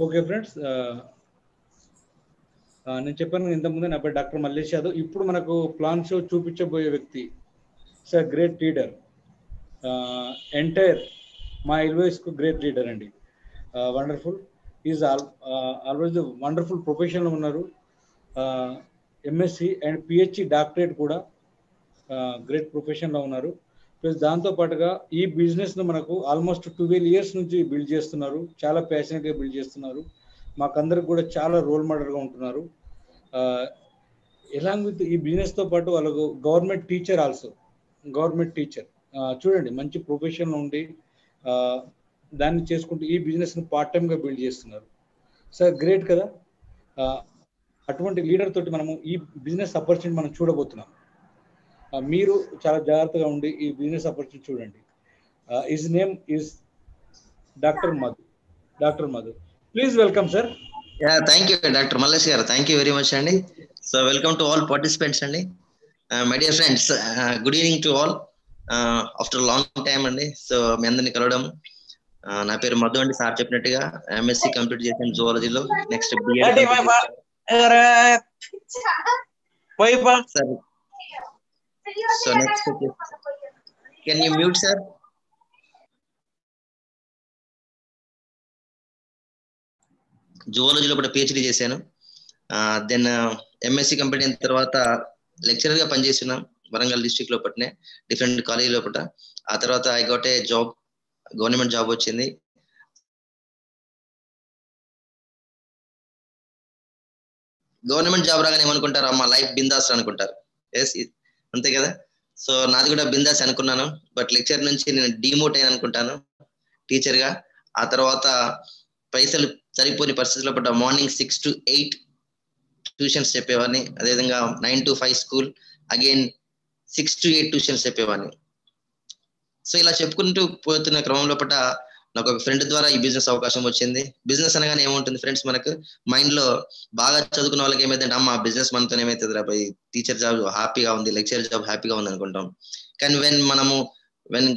Okay friends, నేను చెప్పాను ఇంతకుముందే నా పేరు డాక్టర్ మల్లేష్ యాదవ్. ఇప్పుడు మనకు ప్లాన్ షో చూపించబోయే వ్యక్తి సార్ గ్రేట్ లీడర్, ఎంటైర్ మా ఎల్వేస్కు గ్రేట్ లీడర్ అండి. వండర్ఫుల్, ఈజ్ ఆల్వేజ్ వండర్ఫుల్ ప్రొఫెషన్లో ఉన్నారు. ఎంఎస్సి అండ్ పిహెచ్డి డాక్టరేట్ కూడా గ్రేట్ ప్రొఫెషన్లో ఉన్నారు. ప్లస్ దాంతోపాటుగా ఈ బిజినెస్ను మనకు ఆల్మోస్ట్ 12 years నుంచి బిల్డ్ చేస్తున్నారు. చాలా ప్యాషనెట్గా బిల్డ్ చేస్తున్నారు. మాకందరికి కూడా చాలా రోల్ మోడల్గా ఉంటున్నారు. ఎలాంగ్ విత్ ఈ బిజినెస్తో పాటు వాళ్ళకు government teacher also, government teacher చూడండి, మంచి ప్రొఫెషన్లో ఉండి దాన్ని చేసుకుంటూ ఈ బిజినెస్ను పార్ట్ టైమ్గా బిల్డ్ చేస్తున్నారు. సార్ గ్రేట్ కదా. అటువంటి లీడర్ తోటి మనము ఈ బిజినెస్ ఆపర్చునిటీ మనం చూడబోతున్నాం. మీరు చాలా జాగ్రత్తగా ఉండి ఈ బిజినెస్ ఆపర్చునిటీ చూడండి. His name is doctor Madhu. Doctor Madhu, please welcome sir. Thank you doctor Mallesh garu, thank you very much అండి. So welcome to all participants అండి. My dear friends, good evening to all. After long time అండి. So మీ అందరినీ కలవడం. నా పేరు మధు అండి. Sir చెప్పినట్టుగా ఎంఎస్సి కంప్లీట్ చేశాను జువాలజీలో. Next BEd. So next can you mute sir? జువాలజీలో కూడా పిహెచ్డి చేశాను. దెన్ ఎంఎస్సి కంప్లీట్ అయిన తర్వాత లెక్చరర్ గా పనిచేస్తున్నాం వరంగల్ డిస్ట్రిక్ట్ లోపలనే, డిఫరెంట్ కాలేజీ లోపల. ఆ తర్వాత I got a job, government job వచ్చింది. గవర్నమెంట్ జాబ్ రాగానే ఏమనుకుంటారు, అమ్మ లైఫ్ బిందాస్ అనుకుంటారు. ఎస్, అంతే కదా. సో నాది కూడా బిందాస్ అనుకున్నాను. బట్ లెక్చర్ నుంచి నేను డిమోట్ అయ్యాను అనుకుంటాను టీచర్ గా. ఆ తర్వాత పైసలు సరిపోని పరిస్థితుల్లో పడ్డ మార్నింగ్ 6 to 8 ట్యూషన్స్ చెప్పేవాడిని. అదేవిధంగా 9 to 5 school, again 6 to 8 tuitions చెప్పేవాడిని. సో ఇలా చెప్పుకుంటూ పోతున్న క్రమంలో పట్ల నాకు ఒక ఫ్రెండ్ ద్వారా ఈ బిజినెస్ అవకాశం వచ్చింది. బిజినెస్ అనగానే ఏముంటుంది ఫ్రెండ్స్, మనకు మైండ్ లో బాగా చదువుకున్న వాళ్ళకి ఏమైందంటే, అమ్మ బిజినెస్ మనతో ఏమైతుంది రా పోయి, టీచర్ జాబ్ హ్యాపీగా ఉంది, లెక్చర్ జాబ్ హ్యాపీగా ఉంది అనుకుంటాం. కానీ వెన్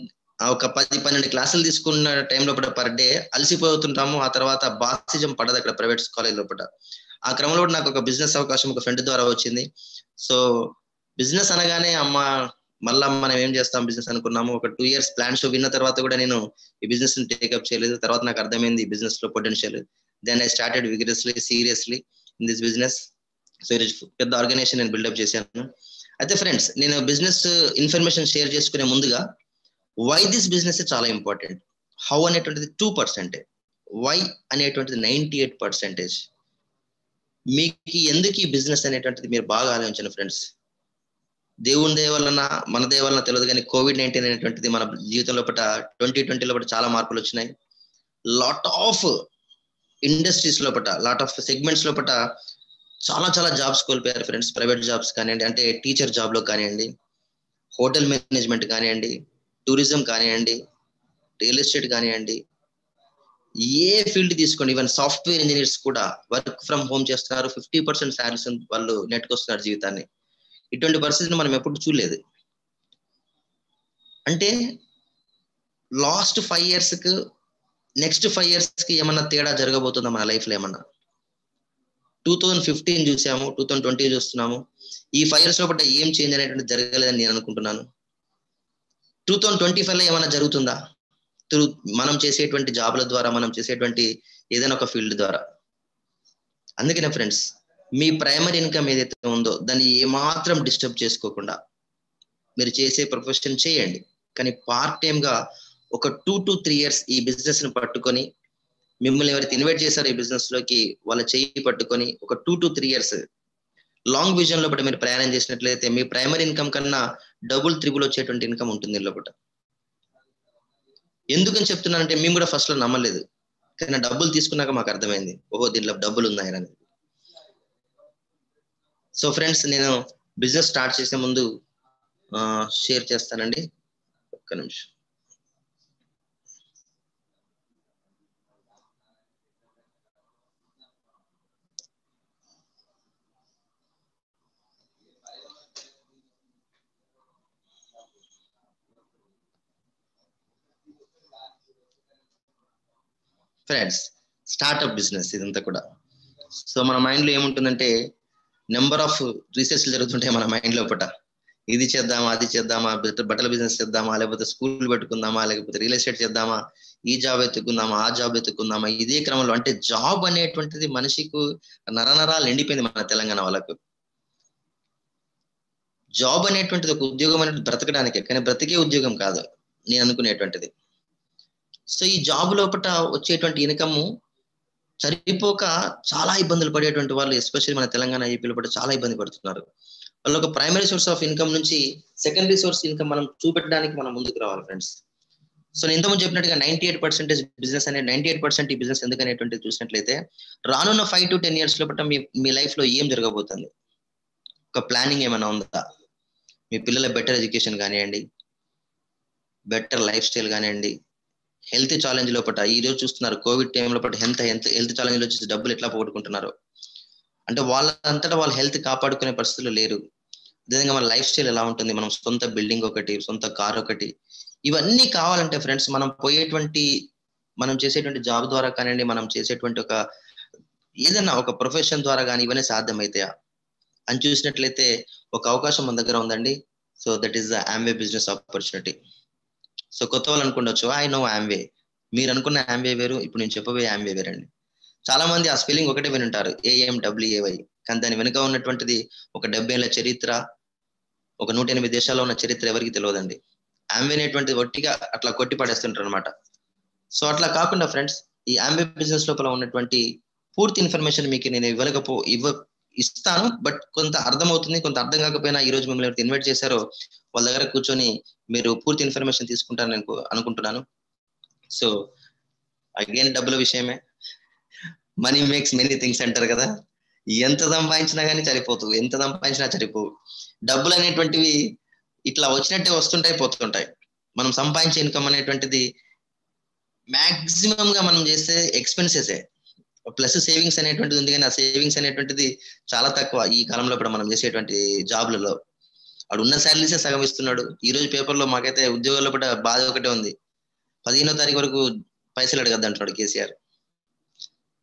ఒక 10-12 క్లాసులు తీసుకున్న టైం లోపల పర్ డే అలసిపోతుంటాము. ఆ తర్వాత బాసిజం పడదు అక్కడ ప్రైవేట్ కాలేజ్ లోపల. ఆ క్రమంలో నాకు ఒక బిజినెస్ అవకాశం ఒక ఫ్రెండ్ ద్వారా వచ్చింది. సో బిజినెస్ అనగానే అమ్మ మళ్ళా మనం ఏం చేస్తాం బిజినెస్ అనుకున్నాము. ఒక 2 years ప్లాన్ షో విన్న తర్వాత కూడా నేను ఈ బిజినెస్ ని టేకప్ చేయలేదు. తర్వాత నాకు అర్థమైంది ఈ బిజినెస్ లో potential. Then I started vigorously, seriously in this business. So పెద్ద ఆర్గనైజేషన్ నేను బిల్డప్ చేశాను. అయితే ఫ్రెండ్స్, నేను బిజినెస్ ఇన్ఫర్మేషన్ షేర్ చేసుకునే ముందుగా వై దిస్ బిజినెస్ చాలా ఇంపార్టెంట్, హౌ అనేటువంటిది 2%, వై అనేటువంటిది 98%. మీకు ఎందుకు ఈ బిజినెస్ అనేటువంటిది మీరు బాగా ఆలోచించండి ఫ్రెండ్స్. దేవుని దయ వలన మన దయ వలన తెలియదు కానీ COVID-19 అనేటువంటిది మన జీవితంలో 2020 లోపల చాలా మార్పులు వచ్చినాయి. లాట్ ఆఫ్ ఇండస్ట్రీస్ లోపల, లాట్ ఆఫ్ సెగ్మెంట్స్ లోపల చాలా చాలా జాబ్స్ కోల్పోయారు ఫ్రెండ్స్. ప్రైవేట్ జాబ్స్ కానివ్వండి, అంటే టీచర్ జాబ్ లో కానివ్వండి, హోటల్ మేనేజ్మెంట్ కానివ్వండి, టూరిజం కానివ్వండి, రియల్ ఎస్టేట్ కానివ్వండి, ఏ ఫీల్డ్ తీసుకోండి, ఈవెన్ సాఫ్ట్వేర్ ఇంజనీర్స్ కూడా వర్క్ ఫ్రమ్ హోమ్ చేస్తున్నారు. 50% శాలరీస్ వాళ్ళు నెట్టుకొస్తున్నారు జీవితాన్ని. ఇటువంటి పరిస్థితిని మనం ఎప్పుడు చూడలేదు. అంటే లాస్ట్ 5 years కి నెక్స్ట్ 5 years కి ఏమన్నా తేడా జరగబోతుందా మన లైఫ్ లో? ఏమన్నా 2015 చూసాము, 2020 చూస్తున్నాము. ఈ 5 years లోపల ఏం చేంజ్ అనేటువంటి జరగలేదని నేను అనుకుంటున్నాను. 2025 లో ఏమైనా జరుగుతుందా మనం చేసేటువంటి జాబ్ల ద్వారా, మనం చేసేటువంటి ఏదైనా ఒక ఫీల్డ్ ద్వారా? అందుకనే ఫ్రెండ్స్, మీ ప్రైమరీ ఇన్కమ్ ఏదైతే ఉందో దాన్ని ఏమాత్రం డిస్టర్బ్ చేసుకోకుండా మీరు చేసే ప్రొఫెషన్ చేయండి. కానీ పార్ట్ టైం గా ఒక 2 to 3 years ఈ బిజినెస్ ని పట్టుకొని, మిమ్మల్ని ఎవరైతే ఇన్వైట్ చేశారో ఈ బిజినెస్ లోకి వాళ్ళ చేయి పట్టుకొని ఒక 2 to 3 years లాంగ్ విజన్ లోపల మీరు ప్రయాణం చేసినట్లయితే మీ ప్రైమరీ ఇన్కమ్ కన్నా డబుల్ త్రిబుల్ వచ్చేటువంటి ఇన్కమ్ ఉంటుంది లోపల. ఎందుకని చెప్తున్నానంటే, మేము కూడా ఫస్ట్ లో నమ్మలేదు, కానీ డబ్బులు తీసుకున్నాక మాకు అర్థమైంది, ఓహో దీంట్లో డబ్బులు ఉన్నాయని. సో ఫ్రెండ్స్, నేను బిజినెస్ స్టార్ట్ చేసే ముందు షేర్ చేస్తానండి, ఒక్క నిమిషం. ఫ్రెండ్స్, స్టార్ట్అప్ బిజినెస్ ఇదంతా కూడా. సో మన మైండ్ లో ఏముంటుందంటే నెంబర్ ఆఫ్ రీసెర్చ్ జరుగుతుంటాయి మన మైండ్ లోపల. ఇది చేద్దామా, అది చేద్దామా, బట్టల బిజినెస్ చేద్దామా, లేకపోతే స్కూల్ పెట్టుకుందామా, లేకపోతే రియల్ ఎస్టేట్ చేద్దామా, ఈ జాబ్ ఎత్తుకుందామా, ఆ జాబ్ ఎత్తుకుందామా. ఇదే క్రమంలో అంటే జాబ్ అనేటువంటిది మనిషికి నరనరాలు నిండిపోయింది మన తెలంగాణ వాళ్ళకు. జాబ్ అనేటువంటిది ఒక ఉద్యోగం అనేది బ్రతకడానికే, కానీ బ్రతికే ఉద్యోగం కాదు నేను అనుకునేటువంటిది. సో ఈ జాబ్ లోపల వచ్చేటువంటి ఇన్కమ్ సరిపోక చాలా ఇబ్బందులు పడేటువంటి వాళ్ళు, ఎస్పెషల్లీ మన తెలంగాణ ఏపీ లోపల చాలా ఇబ్బంది పడుతున్నారు. వాళ్ళు ఒక ప్రైమరీ సోర్స్ ఆఫ్ ఇన్కమ్ నుంచి సెకండరీ సోర్స్ ఇన్కమ్ మనం చూపెట్టడానికి మనం ముందుకు రావాలి ఫ్రెండ్స్. సో నేను ఇంతకుముందు చెప్పినట్టుగా 98% బిజినెస్ అనేది 98% ఈ బిజినెస్ ఎందుకనేటువంటిది చూసినట్లయితే రానున్న 5 to 10 years లోపల మీ లైఫ్ లో ఏం జరగబోతుంది, ఒక ప్లానింగ్ ఏమైనా ఉందా? మీ పిల్లల బెటర్ ఎడ్యుకేషన్ కానివ్వండి, బెటర్ లైఫ్ స్టైల్ కానివ్వండి, హెల్త్ ఛాలెంజ్ లోపల ఈ రోజు చూస్తున్నారు కోవిడ్ టైం లోపల హెల్త్ ఛాలెంజ్ లో వచ్చేసి డబ్బులు ఎట్లా పోగొట్టుకుంటున్నారు అంటే వాళ్ళంతటా వాళ్ళు హెల్త్ కాపాడుకునే పరిస్థితులు లేరు. అదేవిధంగా మన లైఫ్ స్టైల్ ఎలా ఉంటుంది, మనం సొంత బిల్డింగ్ ఒకటి, సొంత కార్ ఒకటి, ఇవన్నీ కావాలంటే ఫ్రెండ్స్ మనం చేసేటువంటి జాబ్ ద్వారా కానివ్వండి, మనం చేసేటువంటి ఏదైనా ఒక ప్రొఫెషన్ ద్వారా కానీ ఇవన్నీ సాధ్యమవుతాయా అని చూసినట్లయితే ఒక అవకాశం మన దగ్గర ఉందండి. So that is the Amway business opportunity. So కొత్త వాళ్ళు అనుకుండొచ్చు, ఐ నో ఆమ్వే. మీరు అనుకున్న ఆమ్వే వేరు, ఇప్పుడు నేను చెప్పబోయే ఆమ్వే వేరండి. చాలా మంది ఆ స్పెల్లింగ్ ఒకటే వినుంటారు, AMWAY. కానీ దాని వెనుక ఉన్నటువంటిది ఒక 70 ఏళ్ల చరిత్ర, ఒక 108 దేశాల్లో ఉన్న చరిత్ర ఎవరికి తెలియదండి. ఆమ్వే అనేటువంటిది ఒట్టిగా అట్లా కొట్టి పడేస్తుంటారు అనమాట. సో అట్లా కాకుండా ఫ్రెండ్స్, ఈ ఆమ్వే బిజినెస్ లోపల ఉన్నటువంటి పూర్తి ఇన్ఫర్మేషన్ మీకు నేను ఇస్తాను. బట్ కొంత అర్థమవుతుంది, కొంత అర్థం కాకపోయినా ఈ రోజు మిమ్మల్ని ఎవరైతే ఇన్వైట్ చేశారో వాళ్ళ దగ్గర కూర్చొని మీరు పూర్తి ఇన్ఫర్మేషన్ తీసుకుంటారని నేను అనుకుంటున్నాను. సో అగైన్ డబ్బుల విషయమే, మనీ మేక్స్ మెనీ థింగ్స్ అంటారు కదా. ఎంత సంపాదించినా కానీ సరిపోతుంది, ఎంత సంపాదించినా సరిపోవు. డబ్బులు అనేటువంటివి ఇట్లా వచ్చినట్టే వస్తుంటాయి, పోతుంటాయి. మనం సంపాదించే ఇన్కమ్ అనేటువంటిది మాక్సిమం గా మనం చేసే ఎక్స్పెన్సెసే, ప్లస్ సేవింగ్స్ అనేటువంటిది ఉంది, కానీ ఆ సేవింగ్స్ అనేటువంటిది చాలా తక్కువ ఈ కాలంలో కూడా మనం చేసేటువంటి జాబ్లలో. వాడు ఉన్న శాలరీసే సగం ఇస్తున్నాడు. ఈ రోజు పేపర్లో మాకైతే ఉద్యోగాల్లో కూడా బాధ ఒకటే ఉంది, 15వ తారీఖు వరకు పైసలు అడగద్దు అంటున్నాడు కేసీఆర్.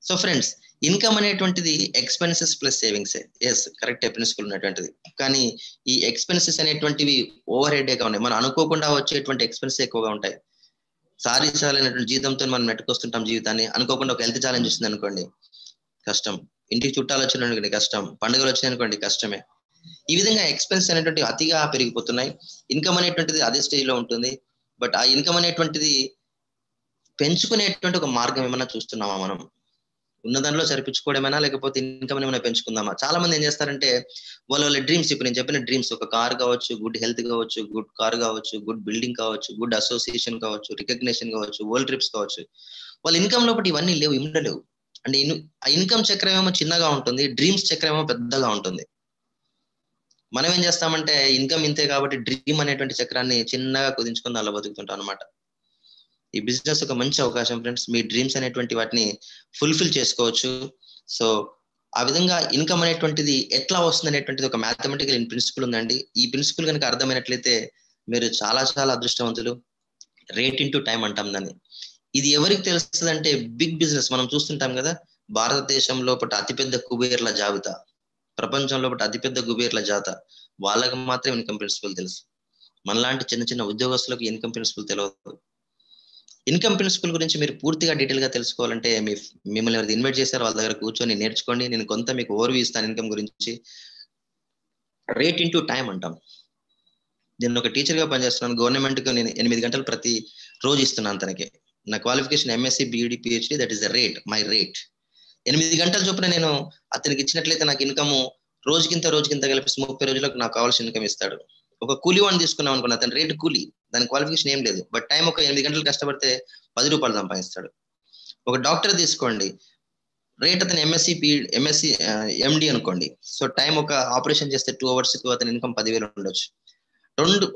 సో ఫ్రెండ్స్, ఇన్కమ్ అనేటువంటిది ఎక్స్పెన్సెస్ ప్లస్ సేవింగ్సే. ఎస్, కరెక్ట్ ప్రిన్సిపల్ ఉన్నటువంటిది. కానీ ఈ ఎక్స్పెన్సెస్ అనేటువంటివి ఓవర్ హెడ్గా ఉన్నాయి. మనం అనుకోకుండా వచ్చేటువంటి ఎక్స్పెన్సెస్ ఎక్కువగా ఉంటాయి. సాధించాలనేటువంటి జీతంతో మనం నెట్టుకొస్తుంటాం జీవితాన్ని. అనుకోకుండా ఒక హెల్త్ ఛాలెంజ్ వస్తుంది అనుకోండి, కష్టం. ఇంటికి చుట్టాలు వచ్చిన కష్టం, పండుగలు వచ్చినాయి అనుకోండి, కష్టమే. ఈ విధంగా ఎక్స్పెన్స్ అనేటువంటి అతిగా పెరిగిపోతున్నాయి. ఇన్కమ్ అనేటువంటిది అదే స్టేజ్ లో ఉంటుంది. బట్ ఆ ఇన్కమ్ అనేటువంటిది పెంచుకునేటువంటి ఒక మార్గం ఏమైనా చూస్తున్నామా? మనం ఉన్న దాంట్లో సరిపించుకోవడమైనా, లేకపోతే ఇన్కమ్ ఏమైనా పెంచుకుందామా? చాలా మంది ఏం చేస్తారంటే వాళ్ళ డ్రీమ్స్, ఇప్పుడు నేను చెప్పిన డ్రీమ్స్, ఒక కార్ కావచ్చు, గుడ్ హెల్త్ కావచ్చు, గుడ్ కార్ కావచ్చు, గుడ్ బిల్డింగ్ కావచ్చు, గుడ్ అసోసియేషన్ కావచ్చు, రికగ్నేషన్ కావచ్చు, వరల్డ్ ట్రిప్స్ కావచ్చు, వాళ్ళ ఇన్కమ్ లోపల ఇవన్నీ లేవు, ఉండలేవు. అంటే ఆ ఇన్కమ్ చక్రం ఏమో చిన్నగా ఉంటుంది, డ్రీమ్స్ చక్రం ఏమో పెద్దగా ఉంటుంది. మనం ఏం చేస్తామంటే ఇన్కమ్ ఇంతే కాబట్టి డ్రీమ్ అనేటువంటి చక్రాన్ని చిన్నగా కుదించుకొని అలా బతుకుతుంటాం అనమాట. ఈ బిజినెస్ ఒక మంచి అవకాశం ఫ్రెండ్స్, మీ డ్రీమ్స్ అనేటువంటి వాటిని ఫుల్ఫిల్ చేసుకోవచ్చు. సో ఆ విధంగా ఇన్కమ్ అనేటువంటిది ఎట్లా వస్తుంది అనేటువంటిది ఒక మ్యాథమెటికల్ ప్రిన్సిపల్ ఉందండి. ఈ ప్రిన్సిపల్ కనుక అర్థమైనట్లయితే మీరు చాలా చాలా అదృష్టవంతులు. రేట్ ఇంటూ టైం అంటాం దాన్ని. ఇది ఎవరికి తెలుస్తుంది అంటే బిగ్ బిజినెస్ మనం చూస్తుంటాం కదా, భారతదేశం లోపల అతిపెద్ద కుబేర్ల జాబితా, ప్రపంచంలో అతిపెద్ద కుబేర్ల జాత, వాళ్ళకి మాత్రం ఇన్కమ్ ప్రిన్సిపల్ తెలుసు. మనలాంటి చిన్న చిన్న ఉద్యోగస్తులకు ఇన్కమ్ ప్రిన్సిపల్ తెలియదు. ఇన్కమ్ ప్రిన్సిపల్ గురించి మీరు పూర్తిగా డీటెయిల్ గా తెలుసుకోవాలంటే మిమ్మల్ని ఎవరైతే ఇన్వైట్ చేశారో వాళ్ళ దగ్గర కూర్చొని నేర్చుకోండి. నేను కొంత మీకు ఓవర్వ్యూ ఇస్తాను ఇన్కమ్ గురించి. రేట్ ఇంటూ టైం అంటాం. నేను ఒక టీచర్ గా పనిచేస్తున్నాను. గవర్నమెంట్ కు నేను 8 గంటలు ప్రతి రోజు ఇస్తున్నాను తనకి. నా qualification MSc BEd PhD, that is the rate, my rate. 8 గంటల చొప్పున నేను అతనికి ఇచ్చినట్లయితే నాకు ఇన్కమ్ రోజుకింత కలిపి 30 రోజులకు నాకు కావాల్సిన ఇన్కమ్ ఇస్తాడు. ఒక కూలీ వాడిని తీసుకున్నాం అనుకున్నా, అతని రేటు కూలీ, దాని క్వాలిఫికేషన్ ఏం లేదు, బట్ టైం ఒక 8 గంటలు కష్టపడితే 10 రూపాయలు సంపాదిస్తాడు. ఒక డాక్టర్ తీసుకోండి, రేట్ అతను MSc MD అనుకోండి. సో టైం ఒక ఆపరేషన్ చేస్తే 2 hours కు అతని ఇన్కమ్ 10,000 ఉండొచ్చు.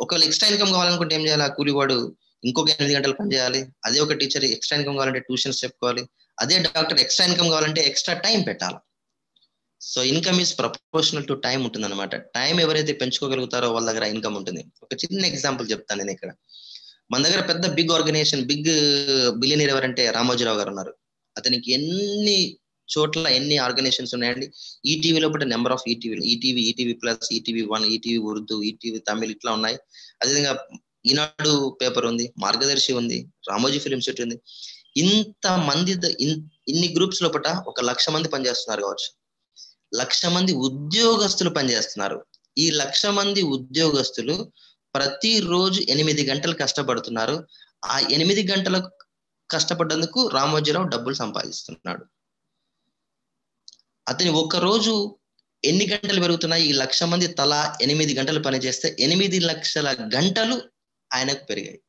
ఒకవేళ ఎక్స్ట్రా ఇన్కమ్ కావాలనుకుంటే ఏం చేయాలి? ఆ కూలీ వాడు ఇంకొక 8 గంటలు పని చేయాలి. అదే ఒక టీచర్ ఎక్స్ట్రా ఇన్కమ్ కావాలంటే ట్యూషన్స్ చెప్పుకోవాలి. అదే డాక్టర్ ఎక్స్ట్రా ఇన్కమ్ కావాలంటే ఎక్స్ట్రా టైం పెట్టాలి. So income is proportional to time ఉంటుంది అనమాట. టైం ఎవరైతే పెంచుకోగలుగుతారో వాళ్ళ దగ్గర ఇన్కమ్ ఉంటుంది. ఒక చిన్న ఎగ్జాంపుల్ చెప్తాను నేను ఇక్కడ. మన దగ్గర పెద్ద బిగ్ ఆర్గనైజేషన్, బిగ్ బిలియనీర్ ఎవరంటే రామోజీరావు గారు ఉన్నారు. అతనికి ఎన్ని చోట్ల ఎన్ని ఆర్గనైజేషన్స్ ఉన్నాయండి. ఈటీవీ లోపల number of ETV plus, ETV 1, ETV Urdu, ETV Tamil ఇట్లా ఉన్నాయి. అదేవిధంగా ఈనాడు పేపర్ ఉంది, మార్గదర్శి ఉంది, రామోజీ ఫిలిం సిటీ ఉంది. ఇంత మంది ఇన్ని గ్రూప్స్ లోపల 1,00,000 మంది పనిచేస్తున్నారు కావచ్చు. 1,00,000 మంది ఉద్యోగస్తులు పనిచేస్తున్నారు. ఈ 1,00,000 మంది ఉద్యోగస్తులు ప్రతిరోజు 8 గంటలు కష్టపడుతున్నారు. ఆ 8 గంటలకు కష్టపడ్డందుకు రామోజీరావు డబ్బులు సంపాదిస్తున్నాడు. అతని ఒక్కరోజు ఎన్ని గంటలు పెరుగుతున్నాయి? ఈ 1,00,000 మంది తలా 8 గంటలు పనిచేస్తే 8 లక్షల గంటలు ఆయనకు పెరిగాయి.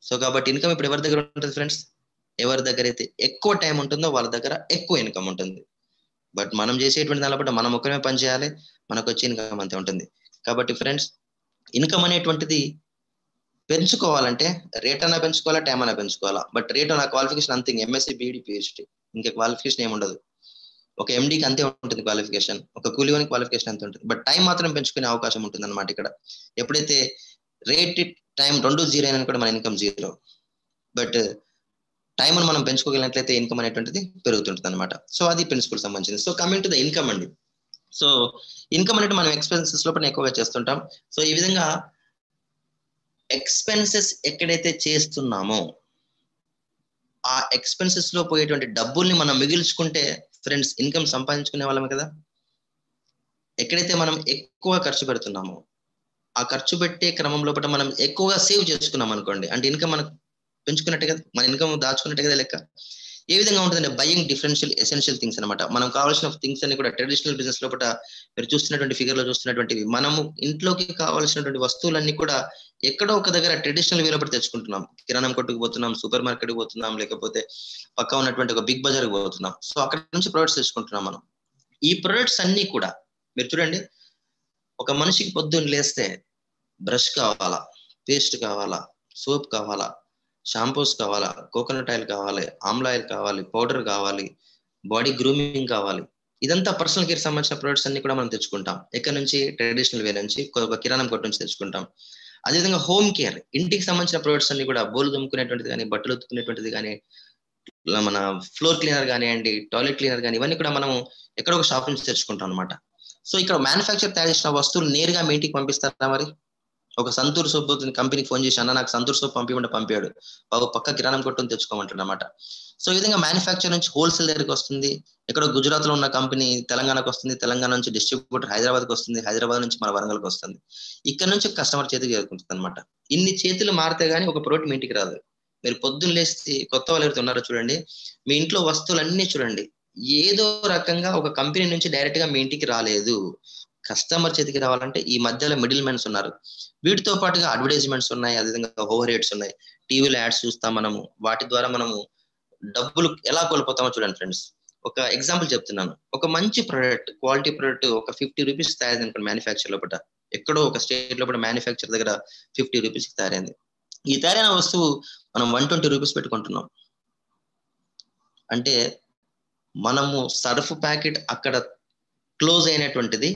సో కాబట్టి ఇన్కమ్ ఇప్పుడు ఎవరి దగ్గర ఉంటుంది ఫ్రెండ్స్? ఎవరి దగ్గర అయితే ఎక్కువ టైం ఉంటుందో వాళ్ళ దగ్గర ఎక్కువ ఇన్కమ్ ఉంటుంది. బట్ మనం చేసేటువంటి దానిలో మనం ఒక్కమే పని చేయాలి, మనకు వచ్చే ఇన్కమ్ అంతే ఉంటుంది. కాబట్టి ఫ్రెండ్స్, ఇన్కమ్ అనేటువంటిది పెంచుకోవాలంటే రేట్ అన్నా పెంచుకోవాలా, టైం అన్నా పెంచుకోవాలా. బట్ రేట్ నా క్వాలిఫికేషన్ అంతే, ఎంఎస్సీ బీఈడి పిహెచ్డి, ఇంకా క్వాలిఫికేషన్ ఏమి ఉండదు. ఒక ఎండీకి అంతే ఉంటుంది క్వాలిఫికేషన్, ఒక కూలివానికి క్వాలిఫికేషన్ అంతే ఉంటుంది. బట్ టైం మాత్రం పెంచుకునే అవకాశం ఉంటుంది అనమాట. ఇక్కడ ఎప్పుడైతే రేట్ టైం 2 జీరో అయినా కూడా మన ఇన్కమ్ జీరో. బట్ టైం మనం పెంచుకోగలిగినట్లయితే ఇన్కమ్ అనేటువంటిది పెరుగుతుంటుంది అనమాట. సో అది ప్రిన్సిపల్ సంబంధించింది. So coming to the income అండి. సో ఇన్కమ్ అనేది మనం ఎక్స్పెన్సెస్ లోపల ఎక్కువగా చేస్తుంటాం. సో ఈ విధంగా ఎక్స్పెన్సెస్ ఎక్కడైతే చేస్తున్నామో ఆ ఎక్స్పెన్సెస్ లో పోయేటువంటి డబ్బుల్ని మనం మిగిల్చుకుంటే ఫ్రెండ్స్ ఇన్కమ్ సంపాదించుకునే వాళ్ళమే కదా. ఎక్కడైతే మనం ఎక్కువ ఖర్చు పెడుతున్నామో ఆ ఖర్చు పెట్టే క్రమం లోపల మనం ఎక్కువగా సేవ్ చేసుకున్నాం అనుకోండి, అంటే ఇన్కమ్ మనకు పెంచుకున్నట్టే కదా, మన ఇన్కమ్ దాచుకున్నట్టే కదా లెక్క. ఏ విధంగా ఉంటుందంటే బయింగ్ డిఫరెన్షియల్ ఎసెన్షియల్ థింగ్స్ అనమాట. మనం కావాల్సిన థింగ్స్ అన్ని కూడా ట్రెడిషనల్ బిజినెస్ లోపల మీరు చూస్తున్నటువంటి ఫిగర్ లో చూస్తున్నటువంటివి, మనము ఇంట్లోకి కావాల్సినటువంటి వస్తువులన్నీ కూడా ఎక్కడో ఒక దగ్గర ట్రెడిషనల్ వేలో తెచ్చుకుంటున్నాం. కిరాణం కొట్టుకు పోతున్నాం, సూపర్ మార్కెట్కి పోతున్నాం, లేకపోతే పక్క ఉన్నటువంటి ఒక బిగ్ బజార్కి పోతున్నాం. సో అక్కడ నుంచి ప్రొడక్ట్స్ తెచ్చుకుంటున్నాం మనం. ఈ ప్రొడక్ట్స్ అన్ని కూడా మీరు చూడండి, ఒక మనిషికి పొద్దున్న లేస్తే బ్రష్ కావాలా, పేస్ట్ కావాలా, సోప్ కావాలా, షాంపూస్ కావాలా, కోకోనట్ ఆయిల్ కావాలి, ఆమ్లా ఆయిల్ కావాలి, పౌడర్ కావాలి, బాడీ గ్రూమింగ్ కావాలి. ఇదంతా పర్సనల్ కేర్ సంబంధించిన ప్రొడక్ట్స్ అన్ని కూడా మనం తెచ్చుకుంటాం. ఎక్కడి నుంచి? ట్రెడిషనల్ వే నుంచి, ఒక కిరాణం కొట్టు నుంచి తెచ్చుకుంటాం. అదేవిధంగా హోమ్ కేర్, ఇంటికి సంబంధించిన ప్రొడక్ట్స్ అన్ని కూడా బోలు దుమ్ముకునేటువంటిది కానీ, బట్టలు ఉతుకునేటువంటిది కానీ, మన ఫ్లోర్ క్లీనర్ కానివ్వండి, టాయిలెట్ క్లీనర్ కానీ, ఇవన్నీ కూడా మనం ఎక్కడో ఒక షాప్ నుంచి తెచ్చుకుంటాం అనమాట. సో ఇక్కడ మ్యానుఫ్యాక్చర్ తయారు చేసిన వస్తువులు నేరుగా మీ ఇంటికి పంపిస్తారా? మరి ఒక సంతూర్ సోప్ కంపెనీకి ఫోన్ చేసి, అన్న నాకు సంతూర్ సోప్ పంపాడు, పక్క కిరాణం కొట్టుని తెచ్చుకోమంటాడు అనమాట. సో ఈ విధంగా మ్యానుఫ్యాక్చర్ నుంచి హోల్సేల్ దగ్గరికి వస్తుంది. ఇక్కడ గుజరాత్ లో ఉన్న కంపెనీ తెలంగాణకు వస్తుంది, తెలంగాణ నుంచి డిస్ట్రిబ్యూటర్ హైదరాబాద్కి వస్తుంది, హైదరాబాద్ నుంచి మన వరంగల్కి వస్తుంది. ఇక్కడ నుంచి కస్టమర్ చేతికి చేరుకుంటుంది అనమాట. ఇన్ని చేతులు మారితే గానీ ఒక ప్రోడక్ట్ మీ ఇంటికి రాదు. మీరు పొద్దున్న లేచి కొత్త వాళ్ళు ఎవరైతే ఉన్నారో చూడండి, మీ ఇంట్లో వస్తువులన్నీ చూడండి, ఏదో రకంగా ఒక కంపెనీ నుంచి డైరెక్ట్ గా మీ ఇంటికి రాలేదు. కస్టమర్ చేతికి రావాలంటే ఈ మధ్యలో మిడిల్ మెన్స్ ఉన్నారు. వీటితో పాటుగా అడ్వర్టైజ్మెంట్స్ ఉన్నాయి, అదేవిధంగా ఓవర్ హెడ్స్ ఉన్నాయి, టీవీలో యాడ్స్ చూస్తాం మనము. వాటి ద్వారా మనము డబ్బులు ఎలా కోల్పోతామో చూడండి ఫ్రెండ్స్. ఒక ఎగ్జాంపుల్ చెప్తున్నాను. ఒక మంచి ప్రొడక్ట్, క్వాలిటీ ప్రొడక్ట్ ఒక 50 రూపీస్ తయారైంది అనుకోండి మ్యానుఫ్యాక్చర్ లోపల, ఎక్కడో ఒక స్టేట్ లోపల మ్యానుఫ్యాక్చర్ దగ్గర 50 రూపీస్ తయారైంది. ఈ తయారైన వస్తువు మనం 120 రూపీస్ పెట్టుకుంటున్నాం. అంటే మనము సర్ఫ్ ప్యాకెట్ అక్కడ క్లోజ్ అయినటువంటిది,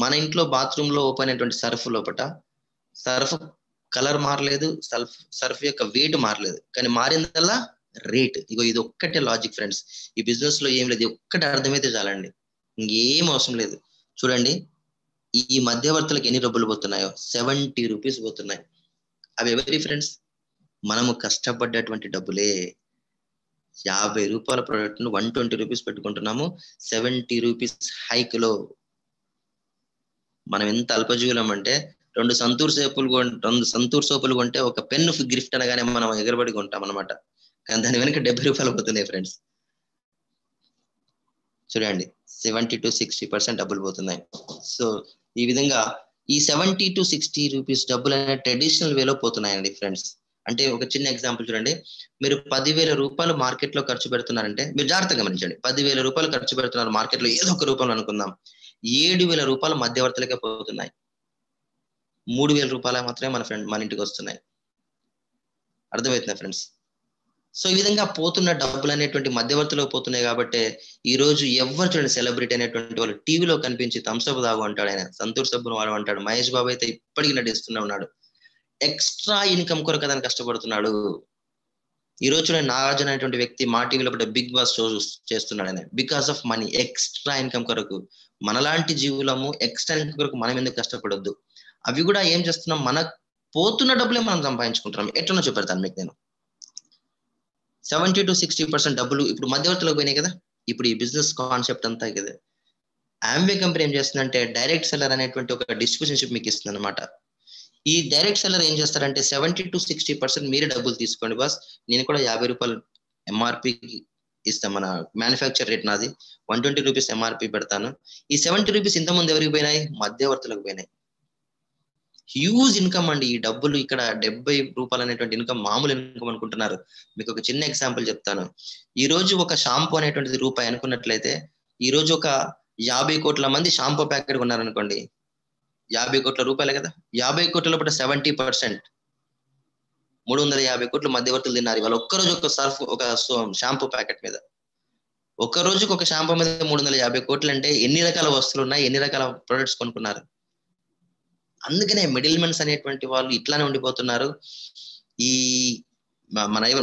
మన ఇంట్లో బాత్రూమ్ లో ఓపెన్ అయినటువంటి సర్ఫ్ లోపల సర్ఫ్ కలర్ మారలేదు, సర్ఫ్ యొక్క వెయిట్ మారలేదు, కానీ మారిందల్లా రేట్. ఇగో ఇది ఒక్కటే లాజిక్ ఫ్రెండ్స్. ఈ బిజినెస్ లో ఏం లేదు, ఒక్కటి అర్థమైతే చాలండి, ఇంకేం అవసరం లేదు. చూడండి, ఈ మధ్యవర్తులకు ఎన్ని డబ్బులు పోతున్నాయో 70 రూపీస్ పోతున్నాయి. అవి ఎవరి ఫ్రెండ్స్? మనము కష్టపడ్డటువంటి డబ్బులే. 50 రూపాయల ప్రోడక్ట్ ను 120 రూపీస్ పెట్టుకుంటున్నాము. 70 రూపీస్ హైక్ లో మనం ఎంత అల్పజీవులం అంటే, 2 సంతూర్ సోపులు కొంటే ఒక పెన్ గిఫ్ట్ అనగానే మనం ఎగరబడి కొంటాం అనమాట. కానీ దాని వెనక 70 రూపాయలు పోతున్నాయి ఫ్రెండ్స్. చూడండి, 70 to 60% డబ్బులు పోతున్నాయి. సో ఈ విధంగా ఈ 70 to 60 రూపీస్ డబ్బులు అనే ట్రెడిషనల్ వేలో పోతున్నాయండి ఫ్రెండ్స్. అంటే ఒక చిన్న ఎగ్జాంపుల్ చూడండి, మీరు 10,000 రూపాయలు మార్కెట్ లో ఖర్చు పెడుతున్నారంటే మీరు జాగ్రత్తగా గమనించండి. 10,000 రూపాయలు ఖర్చు పెడుతున్నారు మార్కెట్ లో, ఏదో ఒక రూపంలో అనుకుందాం. 7,000 రూపాయలు మధ్యవర్తులకే పోతున్నాయి. 3,000 రూపాయలు మాత్రమే మన ఇంటికి వస్తున్నాయి. అర్థమవుతుందా ఫ్రెండ్స్? సో ఈ విధంగా పోతున్న డబ్బులు అనేటువంటి మధ్యవర్తిలో పోతున్నాయి. కాబట్టి ఈ రోజు ఎవరు చూడండి, సెలబ్రిటీ అనేటువంటి వాళ్ళు టీవీలో కనిపించి థమ్స్అప్ తాగు అంటాడు, ఆయన సంతూర్ సబ్బును వాడు అంటాడు, మహేష్ బాబు అయితే ఇప్పటికీ నటిస్తూనే ఉన్నాడు. ఎక్స్ట్రా ఇన్కమ్ కొరకు అతను కష్టపడుతున్నాడు. ఈ రోజు చూడండి, నాగార్జున అనేటువంటి వ్యక్తి మా టీవీలో బిగ్ బాస్ షో చేస్తున్నాడు ఆయన, because of money, extra income కొరకు. మనలాంటి జీవులము ఎక్స్ట్రా ఇన్కమ్ కొరకు మనం ఎందుకు కష్టపడొద్దు? అవి కూడా ఏం చేస్తున్నాం, మన పోతున్న డబ్బులే మనం సంపాదించుకుంటున్నాం. ఎట్లనో చూపెడతాను మీకు నేను. 70-60% డబ్బులు ఇప్పుడు మధ్యవర్తులకు పోయినాయి కదా. ఇప్పుడు ఈ బిజినెస్ కాన్సెప్ట్ అంతా కదా, ఆంబే కంపెనీ ఏం చేస్తుందంటే డైరెక్ట్ సెల్లర్ అనేటువంటి ఒక డిస్ట్రిబ్యూషన్షిప్ మీకు ఇస్తుంది అనమాట. ఈ డైరెక్ట్ సెల్లర్ ఏం చేస్తారంటే 70-60% మీరే డబ్బులు తీసుకోండి బాస్, నేను కూడా 50 రూపాయలు ఎంఆర్పికి ఇస్తాను. మన మ్యానుఫ్యాక్చర్ రేట్ నాది 120 రూపీస్ ఎంఆర్పి పెడతాను. ఈ 70 రూపీస్ ఇంతకుముందు ఎవరికి పోయినాయి? మధ్యవర్తులకు పోయినాయి. హ్యూజ్ ఇన్కమ్ అండి ఈ డబ్బులు. ఇక్కడ 70 రూపాయలు అనేటువంటి ఇన్కమ్ మామూలు ఇన్కమ్ అనుకుంటున్నారు. మీకు ఒక చిన్న ఎగ్జాంపుల్ చెప్తాను. ఈ రోజు ఒక షాంపూ అనేటువంటిది రూపాయి అనుకున్నట్లయితే, ఈ రోజు ఒక 50 కోట్ల మంది షాంపూ ప్యాకెట్ కొన్నారనుకోండి, 50 కోట్ల రూపాయలు కదా. 50 కోట్ల లోపల 70% 350 కోట్లు మధ్యవర్తులు తిన్నారు. ఇవాళ ఒక్కరోజు ఒక సర్ఫ్, ఒక షాంపూ ప్యాకెట్ మీద, ఒక్క రోజుకి ఒక షాంపూ మీద 350 కోట్లు అంటే ఎన్ని రకాల వస్తువులు ఉన్నాయి, ఎన్ని రకాల ప్రొడక్ట్స్ కొనుక్కున్నారు. అందుకనే మిడిల్ మెన్స్ అనేటువంటి వాళ్ళు ఇట్లానే ఉండిపోతున్నారు. ఈ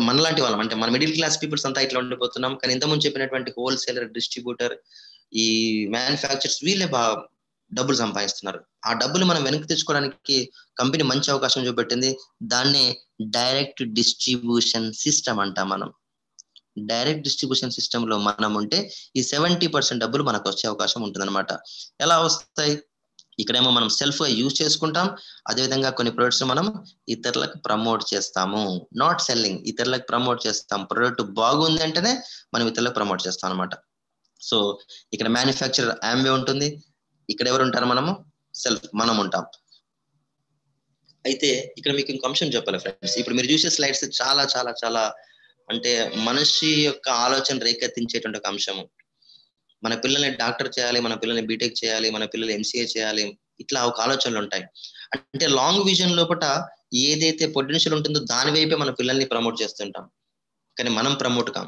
మనలాంటి వాళ్ళం అంటే మన మిడిల్ క్లాస్ పీపుల్స్ అంతా ఇట్లా ఉండిపోతున్నాం. కానీ ఇంతకుముందు చెప్పినటువంటి హోల్సేలర్, డిస్ట్రిబ్యూటర్, ఈ మ్యానుఫ్యాక్చర్స్ వీళ్ళే బాగా డబ్బులు సంపాదిస్తున్నారు. ఆ డబ్బులు మనం వెనక్కి తెచ్చుకోవడానికి కంపెనీ మంచి అవకాశం చూపెట్టింది. దాన్నే డైరెక్ట్ డిస్ట్రిబ్యూషన్ సిస్టమ్ అంటాం మనం. డైరెక్ట్ డిస్ట్రిబ్యూషన్ సిస్టమ్ లో మనం ఉంటే ఈ 70% డబ్బులు మనకు వచ్చే అవకాశం ఉంటుంది అనమాట. ఎలా వస్తాయి? ఇక్కడేమో మనం సెల్ఫ్ గా యూజ్ చేసుకుంటాం, అదేవిధంగా కొన్ని ప్రొడక్ట్స్ మనం ఇతరులకు ప్రమోట్ చేస్తాము. నాట్ సెల్లింగ్, ఇతరులకు ప్రమోట్ చేస్తాం. ప్రొడక్ట్ బాగుంది అంటేనే మనం ఇతరులకు ప్రమోట్ చేస్తాం అనమాట. సో ఇక్కడ మ్యానుఫ్యాక్చరర్ ఆంబే ఉంటుంది, ఇక్కడ ఎవరు ఉంటారు? మనము సెల్ఫ్, మనం ఉంటాం. అయితే ఇక్కడ మీకు ఇంకో అంశం చెప్పాలి ఫ్రెండ్స్. ఇప్పుడు మీరు చూసే స్లైడ్స్ చాలా చాలా చాలా అంటే మనిషి యొక్క ఆలోచన రేకెత్తించేటువంటి ఒక అంశము. మన పిల్లల్ని డాక్టర్ చేయాలి, మన పిల్లల్ని బీటెక్ చేయాలి, మన పిల్లల్ని ఎంసీఏ చేయాలి, ఇట్లా ఒక ఆలోచనలు ఉంటాయి. అంటే లాంగ్ విజన్ లోపల ఏదైతే పొటెన్షియల్ ఉంటుందో దాని వైపే మన పిల్లల్ని ప్రమోట్ చేస్తుంటాం, కానీ మనం ప్రమోట్ కాం.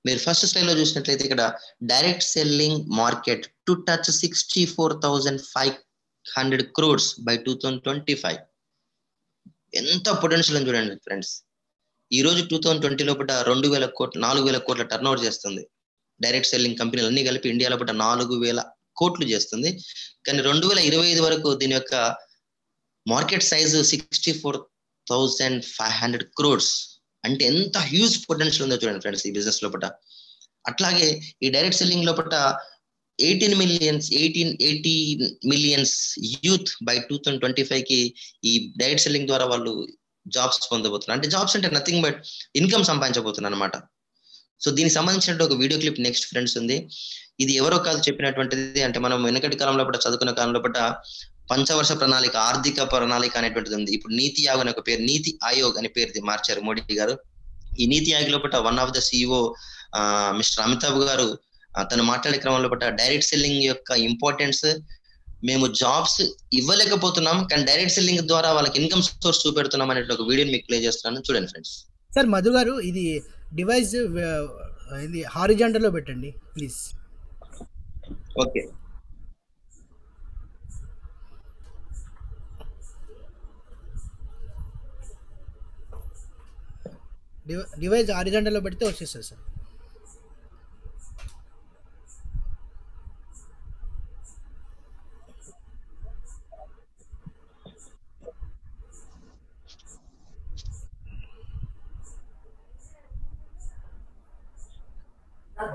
మీరు ఫస్ట్ స్లైడ్ లో చూసినట్లయితే ఇక్కడ direct selling market to touch 64,500 crores by 2025. ఎంత పొటెన్షియల్ అని చూడండి ఫ్రెండ్స్. ఈ రోజు 2020 లోపల 2,000 కోట్లు, 4,000 కోట్ల టర్న్ ఓవర్ చేస్తుంది. డైరెక్ట్ సెల్లింగ్ కంపెనీలు అన్ని కలిపి ఇండియా లోపల 4,000 కోట్లు చేస్తుంది. కానీ 2025 వరకు దీని యొక్క మార్కెట్ సైజు 64,500 crores. అంటే ఎంత హ్యూజ్ పొటెన్షియల్ ఉందో చూడండి ఫ్రెండ్స్ ఈ బిజినెస్ లోపల. అట్లాగే ఈ డైరెక్ట్ సెల్లింగ్ లోపల 18 మిలియన్స్ యూత్ బై 2025 కి ఈ డైరెక్ట్ సెల్లింగ్ ద్వారా వాళ్ళు జాబ్స్ పొందబోతున్నారు. అంటే జాబ్స్ అంటే నథింగ్ బట్ ఇన్కమ్ సంపాదించబోతున్నారు అనమాట. సో దీనికి సంబంధించిన ఒక వీడియో క్లిప్ నెక్స్ట్ ఫ్రెండ్స్ ఉంది. ఇది ఎవరో కాదు చెప్పినటువంటిది. అంటే మనం వెనకటి కాలంలో చదువుకున్న కాలంలో పంచవర్ష ప్రణాళిక, ఆర్థిక ప్రణాళిక అనేటువంటిది ఉంది. ఇప్పుడు నీతి ఆయోగ్ అనే ఒక పేరు, నీతి ఆయోగ్ అనే పేరు మార్చారు మోడీ గారు. ఈ నీతి ఆయోగ్ లోపల one of the CEO mister Amitabh గారు తను మాట్లాడే క్రమంలో డైరెక్ట్ సెల్లింగ్ యొక్క ఇంపార్టెన్స్, మేము జాబ్స్ ఇవ్వలేకపోతున్నాం కానీ డైరెక్ట్ సెల్లింగ్ ద్వారా వాళ్ళకి ఇన్కమ్ సోర్స్ చూపెడుతున్నాం అనే ఒక వీడియోని మీకు ప్లే చేస్తున్నాను, చూడండి ఫ్రెండ్స్. సార్ మధు గారు, ఇది డివైస్ ఇది హారిజాంటల్ లో పెట్టండి ప్లీజ్. ఓకే, డివైస్ హారిజాంటల్ లో పెడితే వచ్చేస్తుంది సార్.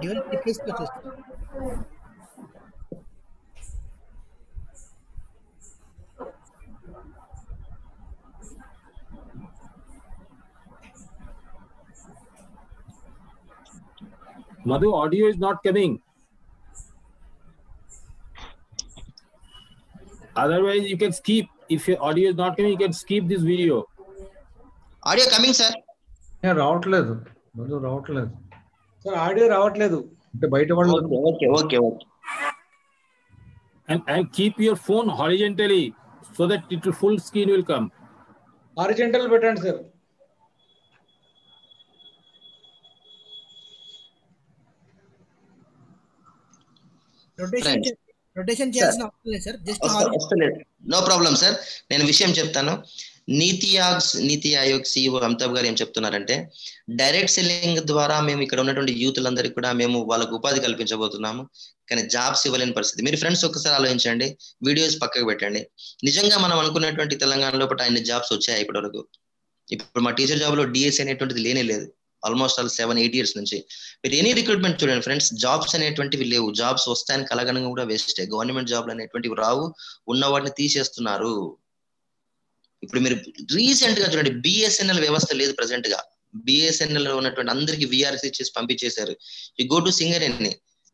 డివైస్ రిప్లేస్ వచ్చేస్తుంది. Madhu, audio is not coming. Otherwise, you can skip. If your audio is not coming, you can skip this video. Audio coming sir. రావట్లేదు మధు, రావట్లేదు sir, audio రావట్లేదు అంటే బయట వాళ్ళు. Okay okay okay. And keep your phone horizontally so that it will full screen will come. Horizontal పెట్టండి sir. Rotation చేయాల్సిన అవసరం లేదు sir, just no problem sir. నేను విషయం చెప్తాను. నీతి ఆయోగ్ CEO అమితాబ్ గారు ఏం చెప్తున్నారంటే, డైరెక్ట్ సెల్లింగ్ ద్వారా మేము ఇక్కడ ఉన్నటువంటి యూత్లందరికీ కూడా మేము వాళ్ళకు ఉపాధి కల్పించబోతున్నాము, కానీ జాబ్స్ ఇవ్వలేని పరిస్థితి. మీరు ఫ్రెండ్స్ ఒక్కసారి ఆలోచించండి, వీడియోస్ పక్కకు పెట్టండి. నిజంగా మనం అనుకున్నటువంటి తెలంగాణ లోపల అన్ని జాబ్స్ వచ్చాయి ఇప్పటి వరకు. ఇప్పుడు మా టీచర్ జాబ్ లో డిఎస్సి అనేటువంటిది లేనే లేదు, ఆల్మోస్ట్ 7-8 years నుంచి. మీరు ఎనీ రిక్రూట్మెంట్ చూడండి ఫ్రెండ్స్, జాబ్స్ అనేటువంటివి లేవు. జాబ్స్ వస్తాయని కలగనగా కూడా వేస్టే. గవర్నమెంట్ జాబ్లు అనేటువంటివి రావు, ఉన్న వాటిని తీసేస్తున్నారు. ఇప్పుడు మీరు రీసెంట్ గా చూడండి, బిఎస్ఎన్ఎల్ వ్యవస్థ లేదు ప్రెసెంట్ గా. బిఎస్ఎన్ఎల్ లో ఉన్నటువంటి అందరికి విఆర్ఎస్ ఇచ్చేసి పంపించేశారు. యు గో టు సింగరేణి,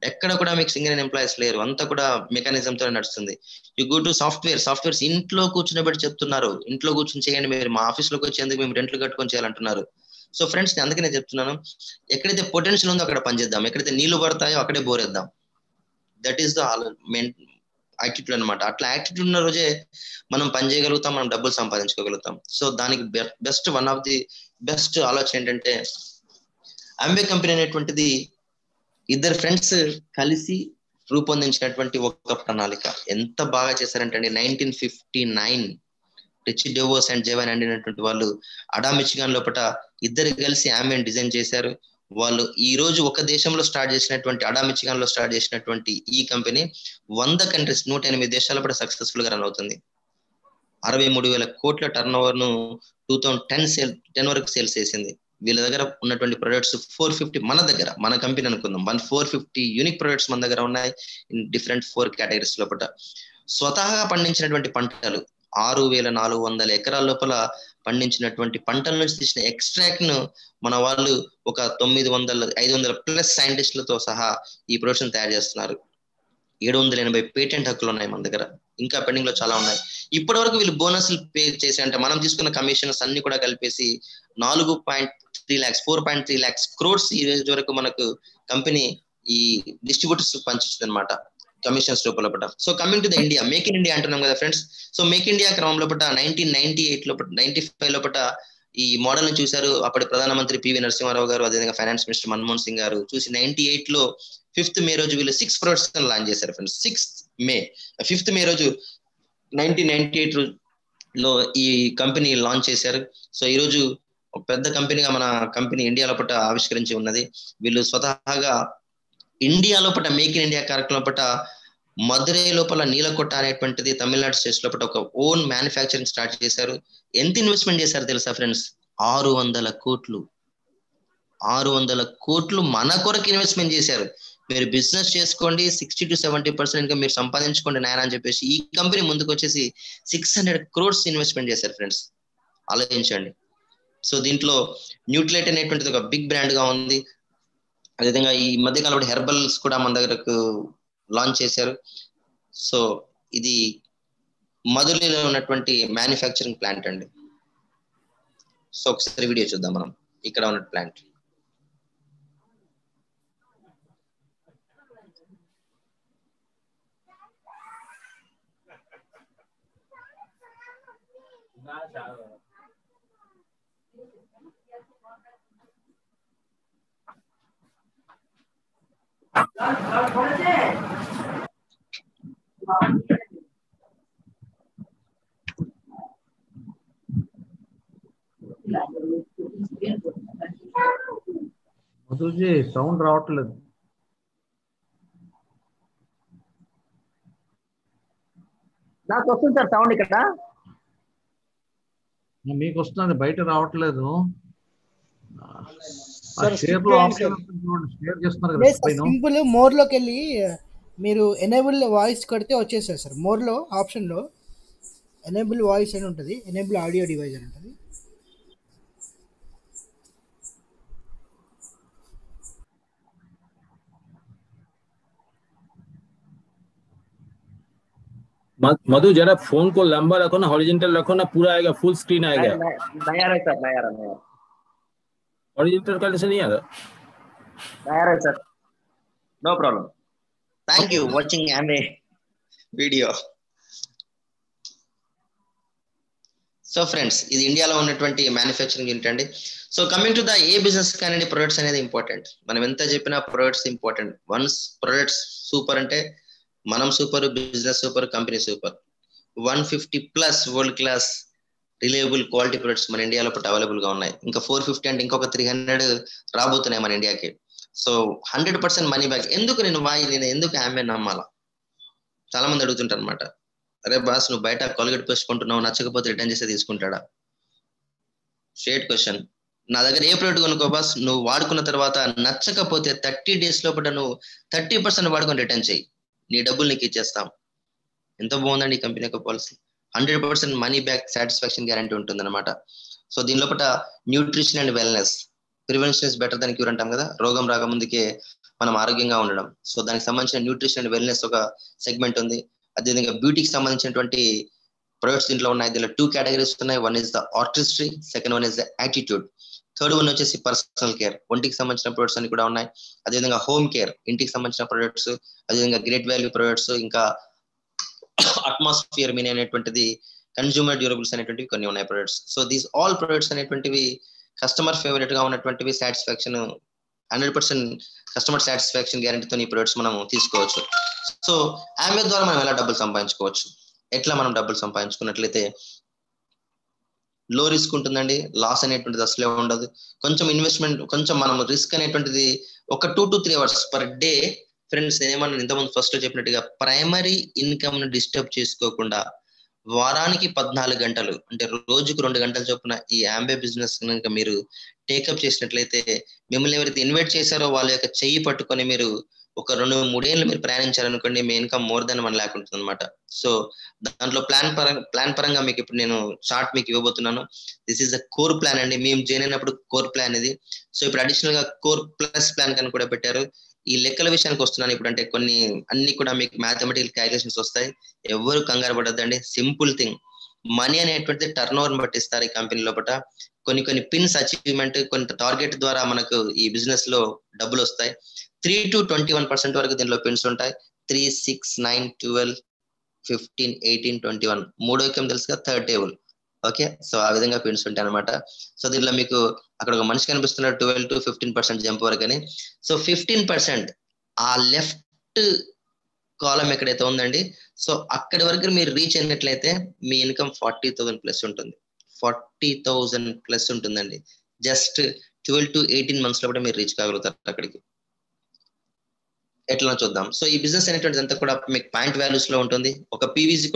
ఎక్కడ కూడా మీకు సింగరేణి ఎంప్లాయీస్ లేరు, అంతా కూడా మెకానిజం తో నడుస్తుంది. యు గో టు సాఫ్ట్వేర్స్ ఇంట్లో కూర్చుని చెప్తున్నారు, ఇంట్లో కూర్చొని చేయండి, మీరు మా ఆఫీస్ లోకి వచ్చేందుకు మేము రెంట్లు కట్టుకొని చేయాలంటున్నారు. సో ఫ్రెండ్స్, అందుకే నేను చెప్తున్నాను, ఎక్కడైతే పొటెన్షియల్ ఉందో అక్కడ పనిచేద్దాం, ఎక్కడైతే నీళ్లు పడతాయో అక్కడే బోరేద్దాం. That is the main attitude అనమాట. అట్లా యాటిట్యూడ్ ఉన్న రోజే మనం పని చేయగలుగుతాం, మనం డబ్బులు సంపాదించుకోగలుగుతాం. సో దానికి వన్ ఆఫ్ ది బెస్ట్ ఆలోచన ఏంటంటే, అంబే కంపెనీ అనేటువంటిది ఇద్దరు ఫ్రెండ్స్ కలిసి రూపొందించినటువంటి ఒక ప్రణాళిక. ఎంత బాగా చేశారంటే 1959 రిచ్ డెవోస్ అండ్ జెవెన్ అనేటువంటి వాళ్ళు అడా మిచిగాన్ లోపల ఇద్దరు కలిసి ఆంబేని డిజైన్ చేశారు. వాళ్ళు ఈ రోజు ఒక దేశంలో స్టార్ట్ చేసినటువంటి అడా మిచిగాన్ లో స్టార్ట్ చేసినటువంటి ఈ కంపెనీ 100 కంట్రీస్ 108 దేశాల కూడా సక్సెస్ఫుల్ గా రన్ అవుతుంది. 63,000 కోట్ల టర్న్ ఓవర్ ను 2010 వరకు సేల్స్ చేసింది. వీళ్ళ దగ్గర ఉన్నటువంటి ప్రొడక్ట్స్ 450, మన కంపెనీ అనుకుందాం 450 యూనిక్ ప్రొడక్ట్స్ మన దగ్గర ఉన్నాయి ఇన్ డిఫరెంట్ 4 కేటగిరీస్ లోపల. స్వతహాగా పండించినటువంటి పంటలు 6,400 ఎకరాల లోపల పండించినటువంటి పంటల నుంచి తీసిన ఎక్స్ట్రాక్ట్ ను మన వాళ్ళు ఒక 500+ సైంటిస్టులతో సహా ఈ ప్రొడక్ట్స్ తయారు చేస్తున్నారు. 780 పేటెంట్ హక్కులు ఉన్నాయి మన దగ్గర, ఇంకా పెండింగ్ లో చాలా ఉన్నాయి. ఇప్పటి వరకు వీళ్ళు బోనస్లు పే చేసి, అంటే మనం తీసుకున్న కమిషన్స్ అన్ని కూడా కలిపేసి 4.3 lakhs 4.3 lakhs crores ఈ రోజు వరకు మనకు కంపెనీ ఈ డిస్ట్రిబ్యూటర్స్ పంచుతుంది అనమాట, కమిషన్స్ లోపల. So coming to the India, make in India అంటున్నాం కదా ఫ్రెండ్స్. సో మేక్ ఇండియా క్రమం లోపల 1998 లోపల 95 లోపల ఈ మోడల్ ని చూశారు అప్పటి ప్రధానమంత్రి పివి నరసింహారావు గారు, అదేవిధంగా ఫైనాన్స్ మినిస్టర్ మన్మోహన్ సింగ్ గారు. చూసి 98 లో 5th May రోజు వీళ్ళు 6 ప్రొడక్ట్స్ లాంచ్ చేశారు ఫ్రెండ్స్. 5th May రోజు 1998 లో ఈ కంపెనీ లాంచ్ చేశారు. సో ఈ రోజు ఒక పెద్ద కంపెనీగా మన కంపెనీ ఇండియా లోపల ఆవిష్కరించి ఉన్నది. వీళ్ళు స్వతహాగా ఇండియా లోపల మేక్ ఇన్ ఇండియా కార్యక్రమం లోపల మదురై లోపల నీలకొట్ట అనేటువంటిది తమిళనాడు స్టేట్స్ లోపల ఒక ఓన్ మ్యానుఫ్యాక్చరింగ్ స్టార్ట్ చేశారు. ఎంత ఇన్వెస్ట్మెంట్ చేశారు తెలుసా ఫ్రెండ్స్? 600 కోట్లు. 600 కోట్లు మన కొరకు ఇన్వెస్ట్మెంట్ చేశారు. మీరు బిజినెస్ చేసుకోండి, 60 to 70% ఇంకా మీరు సంపాదించుకోండి నాయన అని చెప్పేసి ఈ కంపెనీ ముందుకు వచ్చేసి 600 crores ఇన్వెస్ట్మెంట్ చేశారు ఫ్రెండ్స్. ఆలోచించండి. సో దీంట్లో న్యూట్రిలైట్ అనేటువంటిది ఒక బిగ్ బ్రాండ్ గా ఉంది. అదేవిధంగా ఈ మధ్యకాలంలో హెర్బల్స్ కూడా మన దగ్గరకు లాంచ్ చేశారు. సో ఇది మధురైలో ఉన్నటువంటి మ్యానుఫ్యాక్చరింగ్ ప్లాంట్ అండి. సో ఒకసారి వీడియో చూద్దాం మనం, ఇక్కడ ఉన్న ప్లాంట్. మధుజీ సౌండ్ రావట్లేదు. నాకు వస్తుంది సార్ సౌండ్ ఇక్కడ. మీకు వస్తుంది, బయట రావట్లేదు. సింపుల్ మోర్ లోకి వెళ్ళి మీరు ఎనేబుల్ వాయిస్ కడితే వచ్చేస్తారు సార్. మోర్ లో ఆప్షన్ లో ఎనేబుల్ వాయిస్ అని ఉంటుంది, ఎనేబుల్ ఆడియో డివైస్ అని ఉంటుంది. मधु जरा फोन को लंबा रखो ना, हॉरिजॉन्टल रखो ना, पूरा आएगा, फुल स्क्रीन आएगा। नहीं आ रहा है सर, नहीं आ रहा। हॉरिजॉन्टल करने से नहीं आ रहा। नहीं आ रहा है sir, no problem. Thank you watching Amway video. So friends, ఇది ఇండియాలో ఉన్నటువంటి మ్యానుఫ్యాక్చరింగ్ యూనిట్ అండి. So coming to the A business కానీ ప్రొడక్ట్స్ అనేది ఇంపార్టెంట్. మనం ఎంత చెప్పినా products important. Once products super అంటే మనం super, business super, company super. 150+ world class reliable quality products మన ఇండియాలో అవైలబుల్ గా ఉన్నాయి. ఇంకా 450 అంటే ఇంకొక 300 రాబోతున్నాయి మన ఇండియాకి. So 100% money back. నేను ఎందుకు ఆమె నమ్మాలా? చాలా మంది అడుగుతుంటారు అనమాట. అరే బాస్, నువ్వు బయట కాల్గేట్ పేస్ట్ కొంటున్నావు, నచ్చకపోతే రిటర్న్ చేస్తే తీసుకుంటాడా? Straight question. నా దగ్గర ఏ ప్రోడక్ట్ కొనుక్కో బాస్, నువ్వు వాడుకున్న తర్వాత నచ్చకపోతే 30 days లోపల నువ్వు 30% వాడుకొని రిటర్న్ చేయి, నీ డబ్బులు నీకు ఇచ్చేస్తాం. ఎంత బాగుందండి ఈ కంపెనీ యొక్క policy. 100% money back satisfaction guarantee ఉంటుంది అనమాట. సో దీని లోపల nutrition and wellness, prevention is better than cure అంటాం కదా, రోగం రాకముందుకే మనం ఆరోగ్యంగా ఉండడం. సో దానికి సంబంధించిన న్యూట్రిషన్ అండ్ వెల్నెస్ ఒక సెగ్మెంట్ ఉంది. అదేవిధంగా బ్యూటీకి సంబంధించినటువంటి ప్రొడక్ట్స్ దీంట్లో ఉన్నాయి. దీంట్లో 2 కేటగిరీస్ ఉన్నాయి. One is the artistry, second one is the attitude, third one వచ్చేసి పర్సనల్ కేర్, ఒంటికి సంబంధించిన ప్రొడక్ట్స్ అన్ని కూడా ఉన్నాయి. అదేవిధంగా హోమ్ కేర్, ఇంటికి సంబంధించిన ప్రొడక్ట్స్, అదేవిధంగా గ్రేట్ వాల్యూ ప్రొడక్ట్స్, ఇంకా అట్మాస్ఫియర్ మీన్ అనేటువంటిది, కన్జ్యూమర్ డ్యూరబుల్స్ అనేటువంటివి కొన్ని ఉన్నాయి products. So these all products అనేటువంటివి కస్టమర్ ఫేవరెట్ గా ఉన్నటువంటివి, సాటిస్ఫాక్షన్ 100% కస్టమర్ సాటిస్ఫాక్షన్ గ్యారంటీతో ఈ ప్రొడక్ట్స్ మనం తీసుకోవచ్చు. సో ఆమె ద్వారా మనం ఎలా డబ్బులు సంపాదించుకోవచ్చు? ఎట్లా మనం డబ్బులు సంపాదించుకున్నట్లయితే లో రిస్క్ ఉంటుందండి, లాస్ అనేటువంటిది అసలే ఉండదు. కొంచెం ఇన్వెస్ట్మెంట్, కొంచెం మనం రిస్క్ అనేటువంటిది ఒక 2 to 3 hours per day. Friends, నేనేమన్నా ఇంతకుముందు ఫస్ట్ చెప్పినట్టుగా ప్రైమరీ ఇన్కమ్ ను డిస్టర్బ్ చేసుకోకుండా వారానికి 14 గంటలు అంటే రోజుకు 2 గంటల చొప్పున ఈ ఆంబే బిజినెస్ కనుక మీరు టేకప్ చేసినట్లయితే, మిమ్మల్ని ఎవరైతే ఇన్వైట్ చేశారో వాళ్ళ యొక్క చెయ్యి పట్టుకొని మీరు ఒక 2-3 ఏళ్ళు మీరు ప్రయాణించారనుకోండి, మీ ఇన్కమ్ మోర్ దెన్ 1 lakh ఉంటుంది అనమాట. సో దాంట్లో ప్లాన్ పరంగా మీకు ఇప్పుడు నేను చార్ట్ మీకు ఇవ్వబోతున్నాను. This is the core plan అండి. మేము జాయిన్ అయినప్పుడు కోర్ ప్లాన్ ఇది. సో ఇప్పుడు అడిషనల్ గా కోర్ ప్లస్ ప్లాన్ కనుక కూడా పెట్టారు. ఈ లెక్కల విషయానికి వస్తున్నాను ఇప్పుడు. అంటే కొన్ని అన్ని కూడా మీకు మ్యాథమెటికల్ క్యాలిక్యులేషన్స్ వస్తాయి. ఎవరు కంగారు పడద్దండి. Simple thing. మనీ అనేటువంటిది టర్న్ ఓవర్ బట్టి ఇస్తారు ఈ కంపెనీ లోపల. కొన్ని పిన్స్ అచీవ్మెంట్, కొంత టార్గెట్ ద్వారా మనకు ఈ బిజినెస్ లో డబ్బులు వస్తాయి. 3 to 21% వరకు దీనిలో పిన్స్ ఉంటాయి. 3, 6, 9, 12, 15, 18, 21. మూడో ఎక్కం తెలుసుగా, థర్డ్ టేబుల్. ఓకే, సో ఆ విధంగా పిన్స్ ఉంటాయి అనమాట. సో దీనిలో మీకు అక్కడ ఒక మనిషి కనిపిస్తున్నారు 12 to 15% జంప్ వరకు అని. సో 15% ఆ లెఫ్ట్ కాలం ఎక్కడైతే ఉందండి, సో అక్కడి వరకు మీరు రీచ్ అయినట్లయితే మీ ఇన్కమ్ 40,000 ప్లస్ ఉంటుంది. 40,000 ప్లస్ ఉంటుందండి. జస్ట్ 12 to 18 months లో కూడా మీరు రీచ్ కాగలుగుతారు అక్కడికి. ఎట్లా చూద్దాం. సో ఈ బిజినెస్ అనేటువంటిది అంతా కూడా మీకు పాయింట్ వాల్యూస్ లో ఉంటుంది. ఒక పీవీ =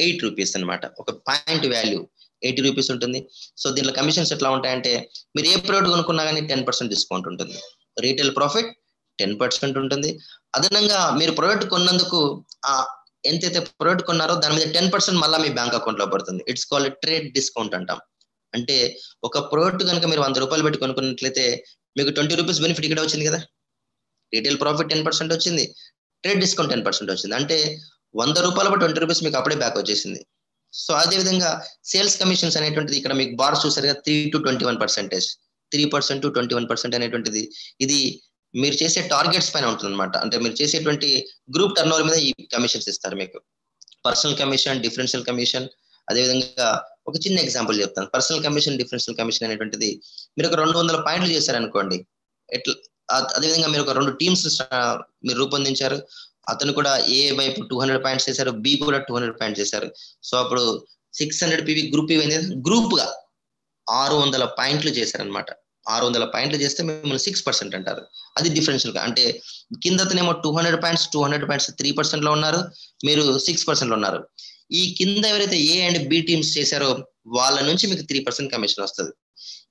8 rupees అనమాట. ఒక పాయింట్ వాల్యూ 80 rupees ఉంటుంది. సో దీంట్లో కమిషన్స్ ఎట్లా ఉంటాయంటే, మీరు ఏ ప్రోడక్ట్ కొనుక్కున్నా కానీ 10% డిస్కౌంట్ ఉంటుంది. రీటైల్ ప్రాఫిట్ 10% ఉంటుంది. అదనంగా మీరు ప్రోడక్ట్ కొన్నందుకు ఎంతైతే ప్రోడక్ట్ కొన్నారో దాని మీద 10% మళ్ళీ మీ బ్యాంక్ అకౌంట్ లో పడుతుంది. ఇట్స్ కాల్డ్ ట్రేడ్ డిస్కౌంట్ అంటాం. అంటే ఒక ప్రోడక్ట్ కనుక మీరు 100 రూపాయలు పెట్టి కొనుక్కున్నట్లయితే మీకు 20 rupees బెనిఫిట్ ఇక్కడ వచ్చింది కదా. రీటైల్ ప్రాఫిట్ 10% వచ్చింది, ట్రేడ్ డిస్కౌంట్ 10% వచ్చింది. అంటే 100 రూపాయలు 20 rupees మీకు అప్పుడే బ్యాక్ వచ్చేసింది. సో అదే విధంగా సేల్స్ కమిషన్స్ అనేటువంటిది ఇక్కడ మీకు బార్ చూసారు కదా, 3 to 21%, 3% to 21% అనేటువంటిది ఇది మీరు చేసే టార్గెట్స్ పైన ఉంటుంది అనమాట. అంటే మీరు చేసేటువంటి గ్రూప్ టర్న్ ఓవర్ మీద ఈ కమిషన్స్ ఇస్తారు మీకు. Personal commission, differential commission. అదేవిధంగా ఒక చిన్న ఎగ్జాంపుల్ చెప్తాను. పర్సనల్ కమిషన్, డిఫరెన్షియల్ కమిషన్ అనేటువంటిది మీరు ఒక 200 పాయింట్లు చేశారనుకోండి, ఎట్లా అదేవిధంగా మీరు ఒక 2 టీమ్స్ మీరు రూపొందించారు. అతను కూడా ఏ వైపు 200 పాయింట్స్ చేశారు, బి కూడా 200 పాయింట్స్ చేశారు. సో అప్పుడు 600 పీవీ గ్రూప్ పీవీ అనేది గ్రూప్ గా 600 పాయింట్లు చేశారనమాట. 600 పాయింట్లు చేస్తే మిమ్మల్ని 6% అంటారు. అది డిఫరెన్షియల్ గా. అంటే కింద అతనేమో 200 పాయింట్స్ 3% లో ఉన్నారు, మీరు 6% లో ఉన్నారు. ఈ కింద ఎవరైతే ఏ అండ్ బి టీమ్స్ చేశారో వాళ్ళ నుంచి మీకు 3% కమిషన్ వస్తుంది.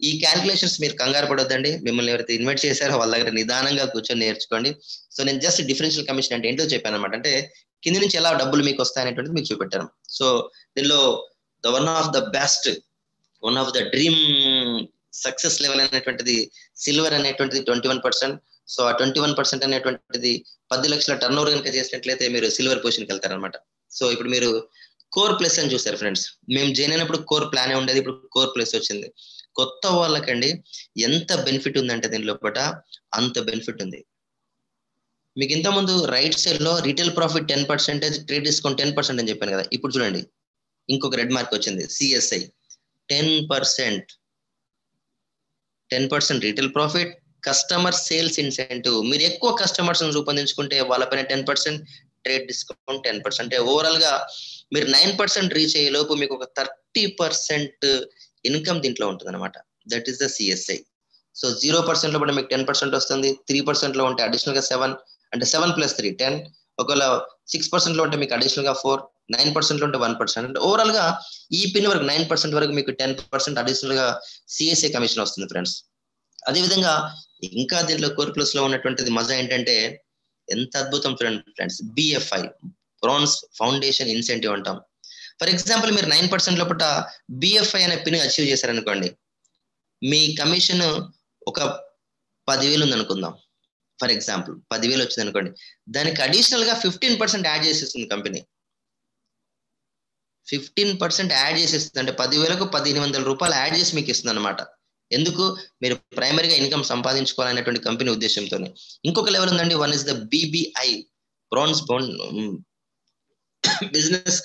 ఈ క్యాల్కులేషన్స్ మీరు కంగారు పడొద్దండి. మిమ్మల్ని ఎవరైతే ఇన్వైట్ చేశారో వాళ్ళ దగ్గర నిదానంగా కూర్చొని నేర్చుకోండి. సో నేను జస్ట్ డిఫరెన్షియల్ కమిషన్ అంటే ఏంటో చెప్పాను అనమాట. అంటే కింద నుంచి ఎలా డబ్బులు మీకు వస్తాయి అనేటువంటిది మీకు చూపెట్టాను. సో దీనిలో one of the dream success level అనేటువంటిది సిల్వర్ అనేటువంటిది 21%. సో ఆ 21% అనేటువంటిది 10 లక్షల టర్న్ ఓవర్ కనుక చేసినట్లయితే మీరు సిల్వర్ పొజిషన్కి వెళ్తారనమాట. సో ఇప్పుడు మీరు కోర్ ప్లస్ అని చూసారు ఫ్రెండ్స్. మేము జాయిన్ అయినప్పుడు కోర్ ప్లానే ఉండేది, ఇప్పుడు కోర్ ప్లస్ వచ్చింది. కొత్త వాళ్ళకండి ఎంత బెనిఫిట్ ఉందంటే దీని లోపల అంత బెనిఫిట్ ఉంది. మీకు ఇంతకుముందు రైట్ సైడ్ లో రీటైల్ ప్రాఫిట్ 10%, ట్రేడ్ డిస్కౌంట్ 10% అని చెప్పాను కదా. ఇప్పుడు చూడండి ఇంకొక రెడ్ మార్క్ వచ్చింది, CSI 10% retail profit, customer sales incentive. మీరు ఎక్కువ కస్టమర్స్ రూపొందించుకుంటే వాళ్ళపైన 10%, ట్రేడ్ డిస్కౌంట్ 10%. అంటే ఓవరాల్ గా మీరు 9% రీచ్ అయ్యే లోపు మీకు ఒక 30% ఇన్కమ్ దీంట్లో ఉంటుంది అనమాట. That is the CSI. So 0% లో కూడా మీకు 10% వస్తుంది. 3% లో ఉంటే అడిషనల్ గా 7, అంటే 7 + 3 10. ఒకవేళ 6% లో ఉంటే మీకు అడిషనల్ గా 4, 9% లో ఉంటే 1%. అంటే ఓవరాల్ గా ఈ పిన్ వరకు 9% వరకు మీకు 10% అడిషనల్ గా సిఎస్ఐ కమిషన్ వస్తుంది ఫ్రెండ్స్. అదేవిధంగా ఇంకా దీంట్లో కోర్ ప్లస్ లో ఉన్నటువంటిది మజా ఏంటంటే ఎంత అద్భుతం చూడండి friends, BFI bronze foundation incentive అంటాం. ఫర్ ఎగ్జాంపుల్ మీరు 9% లోపల బిఎఫ్ఐ అనే పిన్ అచీవ్ చేశారనుకోండి, మీ కమిషన్ ఒక 10,000 ఉంది అనుకుందాం. ఫర్ ఎగ్జాంపుల్ 10,000 వచ్చింది అనుకోండి, దానికి అడిషనల్ గా 15% యాడ్ చేసేస్తుంది కంపెనీ. 15% యాడ్ చేసేస్తుంది. అంటే 10,000కు 1,800 రూపాయలు యాడ్ చేసి మీకు ఇస్తుంది అనమాట. ఎందుకు? మీరు ప్రైమరీగా ఇన్కమ్ సంపాదించుకోవాలనేటువంటి కంపెనీ ఉద్దేశంతోనే. ఇంకొక లెవెల్ ఉందండి, one is the BBI brands business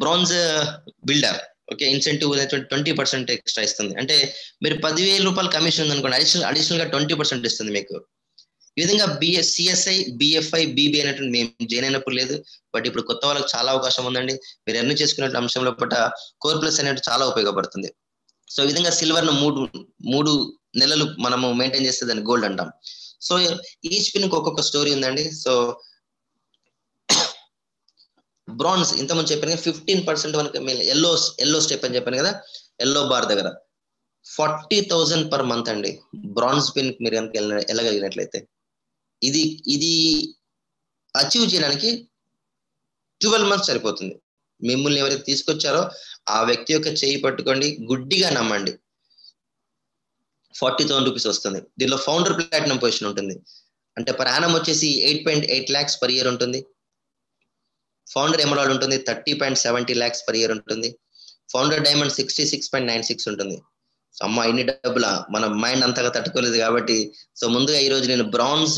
brands builder. Okay, incentive 20% extra ఇస్తుంది. అంటే మీరు 10,000 రూపాయలు కమిషన్ ఉంది అనుకోండి, అడిషనల్ గా 20% ఇస్తుంది మీకు. ఈ విధంగా సిఎస్ఐ, బిఎఫ్ఐ, బీబీ అనేటువంటి మేము జాయిన్ అయినప్పుడు లేదు, బట్ ఇప్పుడు కొత్త వాళ్ళకి చాలా అవకాశం ఉందండి. మీరు ఎర్న్ చేసుకునే అంశంలో పట్ల కోర్ ప్లస్ అనేది చాలా ఉపయోగపడుతుంది. సో ఈ విధంగా సిల్వర్ ను 3 నెలలు మనము మెయింటైన్ చేస్తే దాన్ని గోల్డ్ అంటాం. సో ఈచ్ పిన్ ఒక్కొక్క స్టోరీ ఉందండి. సో బ్రాన్స్ ఇంతకుముందు చెప్పాను 15% వరకు ఎల్లో స్టెప్ అని చెప్పాను కదా, ఎల్లో బార్ దగ్గర 40,000 పర్ మంత్ అండి. బ్రాన్స్ పిన్ మీరు కనుక వెళ్ళగలిగినట్లయితే ఇది అచీవ్ చేయడానికి 12 months సరిపోతుంది. మిమ్మల్ని ఎవరైతే తీసుకొచ్చారో ఆ వ్యక్తి యొక్క చేయి పట్టుకోండి, గుడ్డిగా నమ్మండి, 40,000 రూపీస్ వస్తుంది. దీనిలో ఫౌండర్ ప్లాటినం పొజిషన్ ఉంటుంది. అంటే పర్ యానం వచ్చేసి 8.8 lakhs per year ఉంటుంది. ఫౌండర్ ఎమరాల్డ్ ఉంటుంది 30.70 lakhs per year ఉంటుంది. ఫౌండర్ డైమండ్ 66.96 ఉంటుంది. అమ్మ ఇన్ని డబ్బుల మన మైండ్ అంతగా తట్టుకోలేదు కాబట్టి సో ముందుగా ఈ రోజు నేను బ్రాన్స్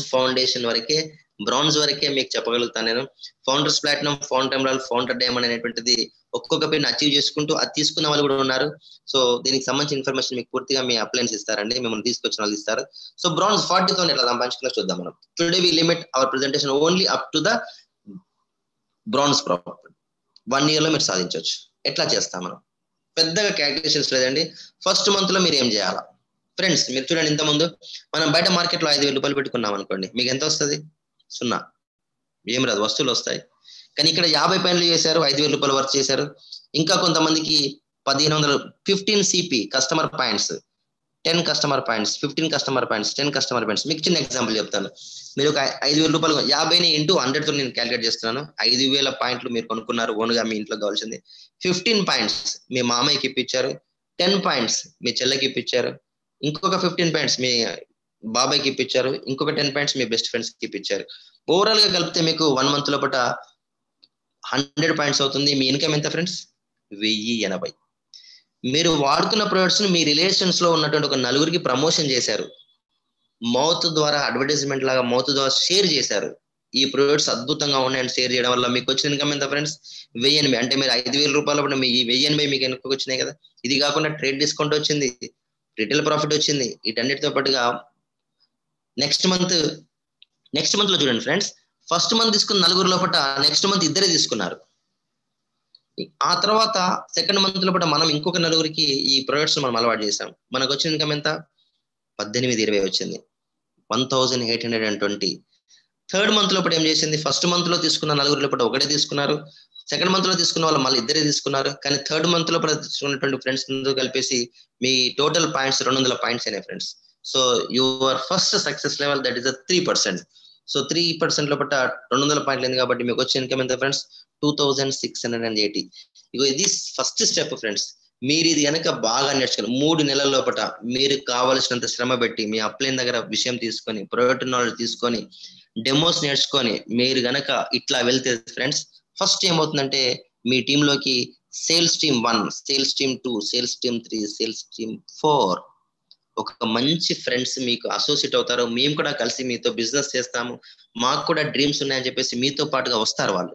వరకే మీకు చెప్పగలుగుతాను. నేను founders platinum, founder emerald, founder diamond అనేటువంటిది ఒక్కొక్క పిన్ అచీవ్ చేసుకుంటూ అది తీసుకున్న వాళ్ళు కూడా ఉన్నారు. సో దీనికి సంబంధించిన ఇన్ఫర్మేషన్ మీకు పూర్తిగా మీ అప్లయన్స్ ఇస్తారండి, మిమ్మల్ని తీసుకొచ్చిన వాళ్ళు ఇస్తారు. సో బ్రాన్స్ 40,000 ఎట్లా సంపాదించుకున్నా చూద్దాం మనం. Today we limit our presentation only up to the brands property. 1 year లో మీరు సాధించవచ్చు. ఎట్లా చేస్తాం మనం? పెద్దగా క్యాల్కులేషన్స్ లేదండి. ఫస్ట్ మంత్ లో మీరు ఏం చేయాలా ఫ్రెండ్స్, మీరు చూడండి, ఇంతకుముందు మనం బయట మార్కెట్లో 5,000 రూపాయలు పెట్టుకున్నాం అనుకోండి, మీకు ఎంత వస్తుంది? 0, ఏం రాదు, వస్తువులు వస్తాయి. కానీ ఇక్కడ 50 పైనలు చేశారు, 5,000 రూపాయలు వర్క్ చేశారు. ఇంకా కొంతమందికి 1,500 15 CP customer points, 10 customer points, 15 customer points, 10 customer points. మీకు చిన్న ఎగ్జాంపుల్ చెప్తాను. మీరు ఒక 5,000 రూపాయలు 50ని ఇంటూ 100తో నేను క్యాలిక్యులేట్ చేస్తున్నాను. 5,000 పాయింట్లు మీరు కొనుక్కున్నారు ఓన్గా మీ ఇంట్లో కావాల్సింది. 15 పాయింట్స్ మీ మామయ్యకి ఇప్పించారు, 10 పాయింట్స్ మీ చెల్లెకి ఇప్పించారు, ఇంకొక 15 పాయింట్స్ మీ బాబాయ్కి ఇప్పించారు, ఇంకొక 10 పాయింట్స్ మీ బెస్ట్ ఫ్రెండ్స్ కి ఇప్పించారు. ఓవరాల్ గా కలిపితే మీకు 1 month లోపల 100 పాయింట్స్ అవుతుంది. మీ ఇన్కమ్ ఎంత ఫ్రెండ్స్? 1,080. మీరు వాడుకున్న ప్రొడక్ట్స్ మీ రిలేషన్స్ లో ఉన్నటువంటి ఒక 4గురికి ప్రమోషన్ చేశారు, మౌత్ ద్వారా అడ్వర్టైజ్మెంట్ లాగా మౌత్ ద్వారా షేర్ చేశారు. ఈ ప్రొడక్ట్స్ అద్భుతంగా ఉన్నాయని షేర్ చేయడం వల్ల మీకు వచ్చిన ఇన్కమ్ ఎంత ఫ్రెండ్స్? 1,080. అంటే మీరు 5,000 రూపాయలు మీ 1,080 మీకు వెనక్కి వచ్చినాయి కదా. ఇది కాకుండా ట్రేడ్ డిస్కౌంట్ వచ్చింది, రిటైల్ ప్రాఫిట్ వచ్చింది. వీటన్నిటితో పాటుగా నెక్స్ట్ మంత్ లో చూడండి ఫ్రెండ్స్, ఫస్ట్ మంత్ తీసుకున్న 4 లోపల నెక్స్ట్ మంత్ 2 తీసుకున్నారు. ఆ తర్వాత సెకండ్ మంత్ లోపల మనం ఇంకొక 4గురికి ఈ ప్రొడక్ట్స్ మనం అలవాటు చేసాం. మనకు వచ్చిన ఇన్కమ్ ఎంత? 18,20 వచ్చింది, 1,820. థర్డ్ మంత్ లోపల ఏం చేసింది? ఫస్ట్ మంత్ లో తీసుకున్న 4 లోపల 1 తీసుకున్నారు, సెకండ్ మంత్ లో తీసుకున్న వాళ్ళు మళ్ళీ 2 తీసుకున్నారు. కానీ థర్డ్ మంత్ లోపల తీసుకున్నటువంటి ఫ్రెండ్స్ కలిపేసి మీ టోటల్ పాయింట్స్ 200 పాయింట్స్ అయినాయి friends. So your first success level that is 3%. So 3% లోపల 200 పాయింట్లు అయింది కాబట్టి మీకు వచ్చే ఇన్కమ్ ఎంత ఫ్రెండ్స్? 2,680. ఇగో ఇది ఫస్ట్ స్టెప్ ఫ్రెండ్స్. మీరు ఇది కనుక బాగా నేర్చుకోండి, 3 నెలల లోపల మీరు కావలసినంత శ్రమ పెట్టి మీ అప్లైన్ దగ్గర విషయం తీసుకొని, ప్రొడక్ట్ నాలెడ్జ్ తీసుకొని, డెమోస్ నేర్చుకొని మీరు గనక ఇట్లా వెళ్తే ఫ్రెండ్స్, ఫస్ట్ ఏమవుతుందంటే మీ టీంలోకి sales team 1, sales team 2, sales team 3, sales team 4 ఒక మంచి ఫ్రెండ్స్ మీకు అసోసియేట్ అవుతారు. మేము కూడా కలిసి మీతో బిజినెస్ చేస్తాము, మాకు కూడా డ్రీమ్స్ ఉన్నాయని చెప్పేసి మీతో పాటుగా వస్తారు వాళ్ళు.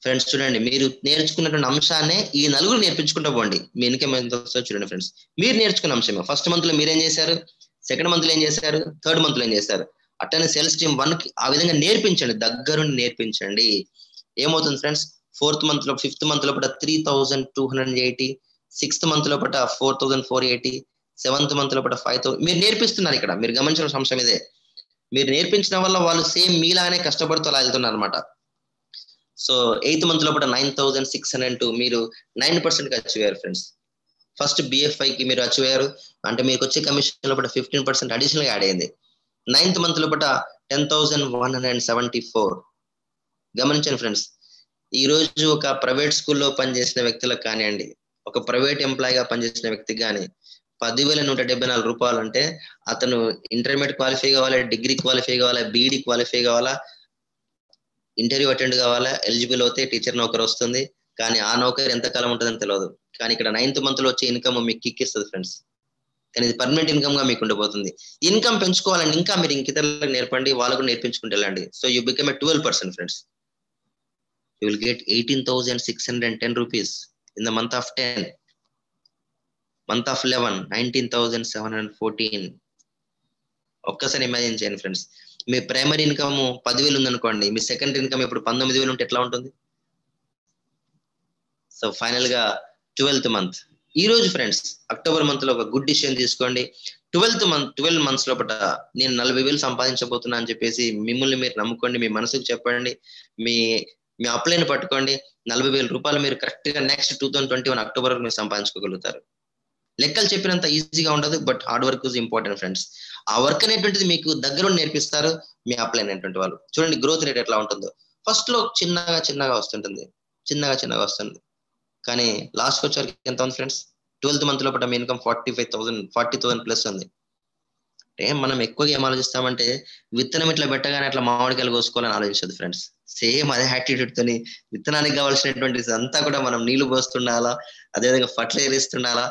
ఫ్రెండ్స్ చూడండి, మీరు నేర్చుకున్నటువంటి అంశాన్ని ఈ 4 నేర్పించుకుంటూ పోండి, మీ ఇన్కమ్ ఎంత వస్తుందో చూడండి ఫ్రెండ్స్. మీరు నేర్చుకున్న అంశమే ఫస్ట్ మంత్ లో మీరేం చేశారు, సెకండ్ మంత్ లో ఏం చేశారు, థర్డ్ మంత్ లో ఏం చేశారు, అట్లనే సేల్స్ టీమ్ 1 కి ఆ విధంగా నేర్పించండి, దగ్గరుండి నేర్పించండి. ఏమవుతుంది ఫ్రెండ్స్, 4th month లో 5th month లోపల 3,280, 6th month లోపల 4,480, 7th month లోపల 5,000. మీరు నేర్పిస్తున్నారు. ఇక్కడ మీరు గమనించిన అంశం ఇదే. మీరు నేర్పించడం వల్ల వాళ్ళు సేమ్ మీలానే కష్టపడుతూ అలా వెళ్తున్నారు అనమాట. సో 8th month లోపల 9,602, మీరు 9% అచీవ్ అయ్యారు ఫ్రెండ్స్. ఫస్ట్ BFI కి మీరు అచీవ్ అయ్యారు అంటే మీకు వచ్చే కమిషన్ లోపల 15% అడిషనల్ యాడ్ అయింది. 9th month లోపల 10,174. గమనించండి ఫ్రెండ్స్, ఈ రోజు ఒక ప్రైవేట్ స్కూల్లో పనిచేసిన వ్యక్తులకు కానివ్వండి, ఒక ప్రైవేట్ ఎంప్లాయీగా పనిచేసిన వ్యక్తికి కానీ 10,174 రూపాయలు అంటే అతను ఇంటర్మీడియట్ క్వాలిఫై కావాలా, డిగ్రీ క్వాలిఫై కావాలా, బీఈడి క్వాలిఫై కావాలా, ఇంటర్వ్యూ అటెండ్ కావాలా, ఎలిజిబుల్ అవుతే టీచర్ నౌకరు వస్తుంది. కానీ ఆ నౌకరు ఎంతకాలం ఉంటుందని తెలియదు. కానీ ఇక్కడ 9th month లో వచ్చే ఇన్కమ్ మీకు కిక్ ఇస్తుంది ఫ్రెండ్స్. కానీ ఇది పర్మనెంట్ ఇన్కమ్ గా మీకు ఉండిపోతుంది. ఇన్కమ్ పెంచుకోవాలండి, ఇంకా మీరు ఇంకితరులకు నేర్పండి, వాళ్ళకు నేర్పించుకుంటూ వెళ్ళండి. So you become a 12% friends. You will get 18,610 rupees in the month of 10. Month of 11, 19,714. ఒక్కసారి ఇమాజిన్ చేయండి ఫ్రెండ్స్, మీ ప్రైమరీ ఇన్కమ్ 10,000 ఉందనుకోండి, మీ సెకండరీ ఇన్కమ్ ఇప్పుడు 19,000 ఉంటే ఎట్లా ఉంటుంది? సో ఫైనల్ గా 12th month ఈ రోజు ఫ్రెండ్స్, అక్టోబర్ మంత్ లో ఒక గుడ్ డిసిషన్ తీసుకోండి. 12 months లోపల నేను 40,000 సంపాదించబోతున్నా అని చెప్పేసి మిమ్మల్ని మీరు నమ్ముకోండి, మీ మనసుకు చెప్పండి, మీ అప్లైన్ పట్టుకోండి. 40,000 రూపాయలు మీరు కరెక్ట్ గా నెక్స్ట్ 2021 అక్టోబర్ వరకు మీరు సంపాదించుకోగలుగుతారు. లెక్కలు చెప్పినంత ఈజీగా ఉండదు, but hard work is important friends. ఆ వర్క్ అనేటువంటిది మీకు దగ్గర నేర్పిస్తారు మీ అప్లైన్ అనేటువంటి వాళ్ళు. చూడండి గ్రోత్ రేట్ ఎట్లా ఉంటుందో. ఫస్ట్ లో చిన్నగా వస్తుంటుంది, చిన్నగా వస్తుంది. కానీ లాస్ట్ వచ్చేవరకు ఎంత ఉంది ఫ్రెండ్స్? 12th month లోపల మీ ఇన్కమ్ 40,000 ప్లస్ ఉంది. అంటే మనం ఎక్కువగా ఏం ఆలోచిస్తామంటే విత్తనం ఇట్లా పెట్టగానే అట్లా మామిడికాయలు కోసుకోవాలని ఆలోచించదు ఫ్రెండ్స్. సేమ్ అదే యాటిట్యూడ్ తోని విత్తనానికి కావాల్సినటువంటి అంతా కూడా మనం నీళ్లు పోస్తుండాలా, అదేవిధంగా ఫర్టిలైజర్ ఇస్తుండాలా.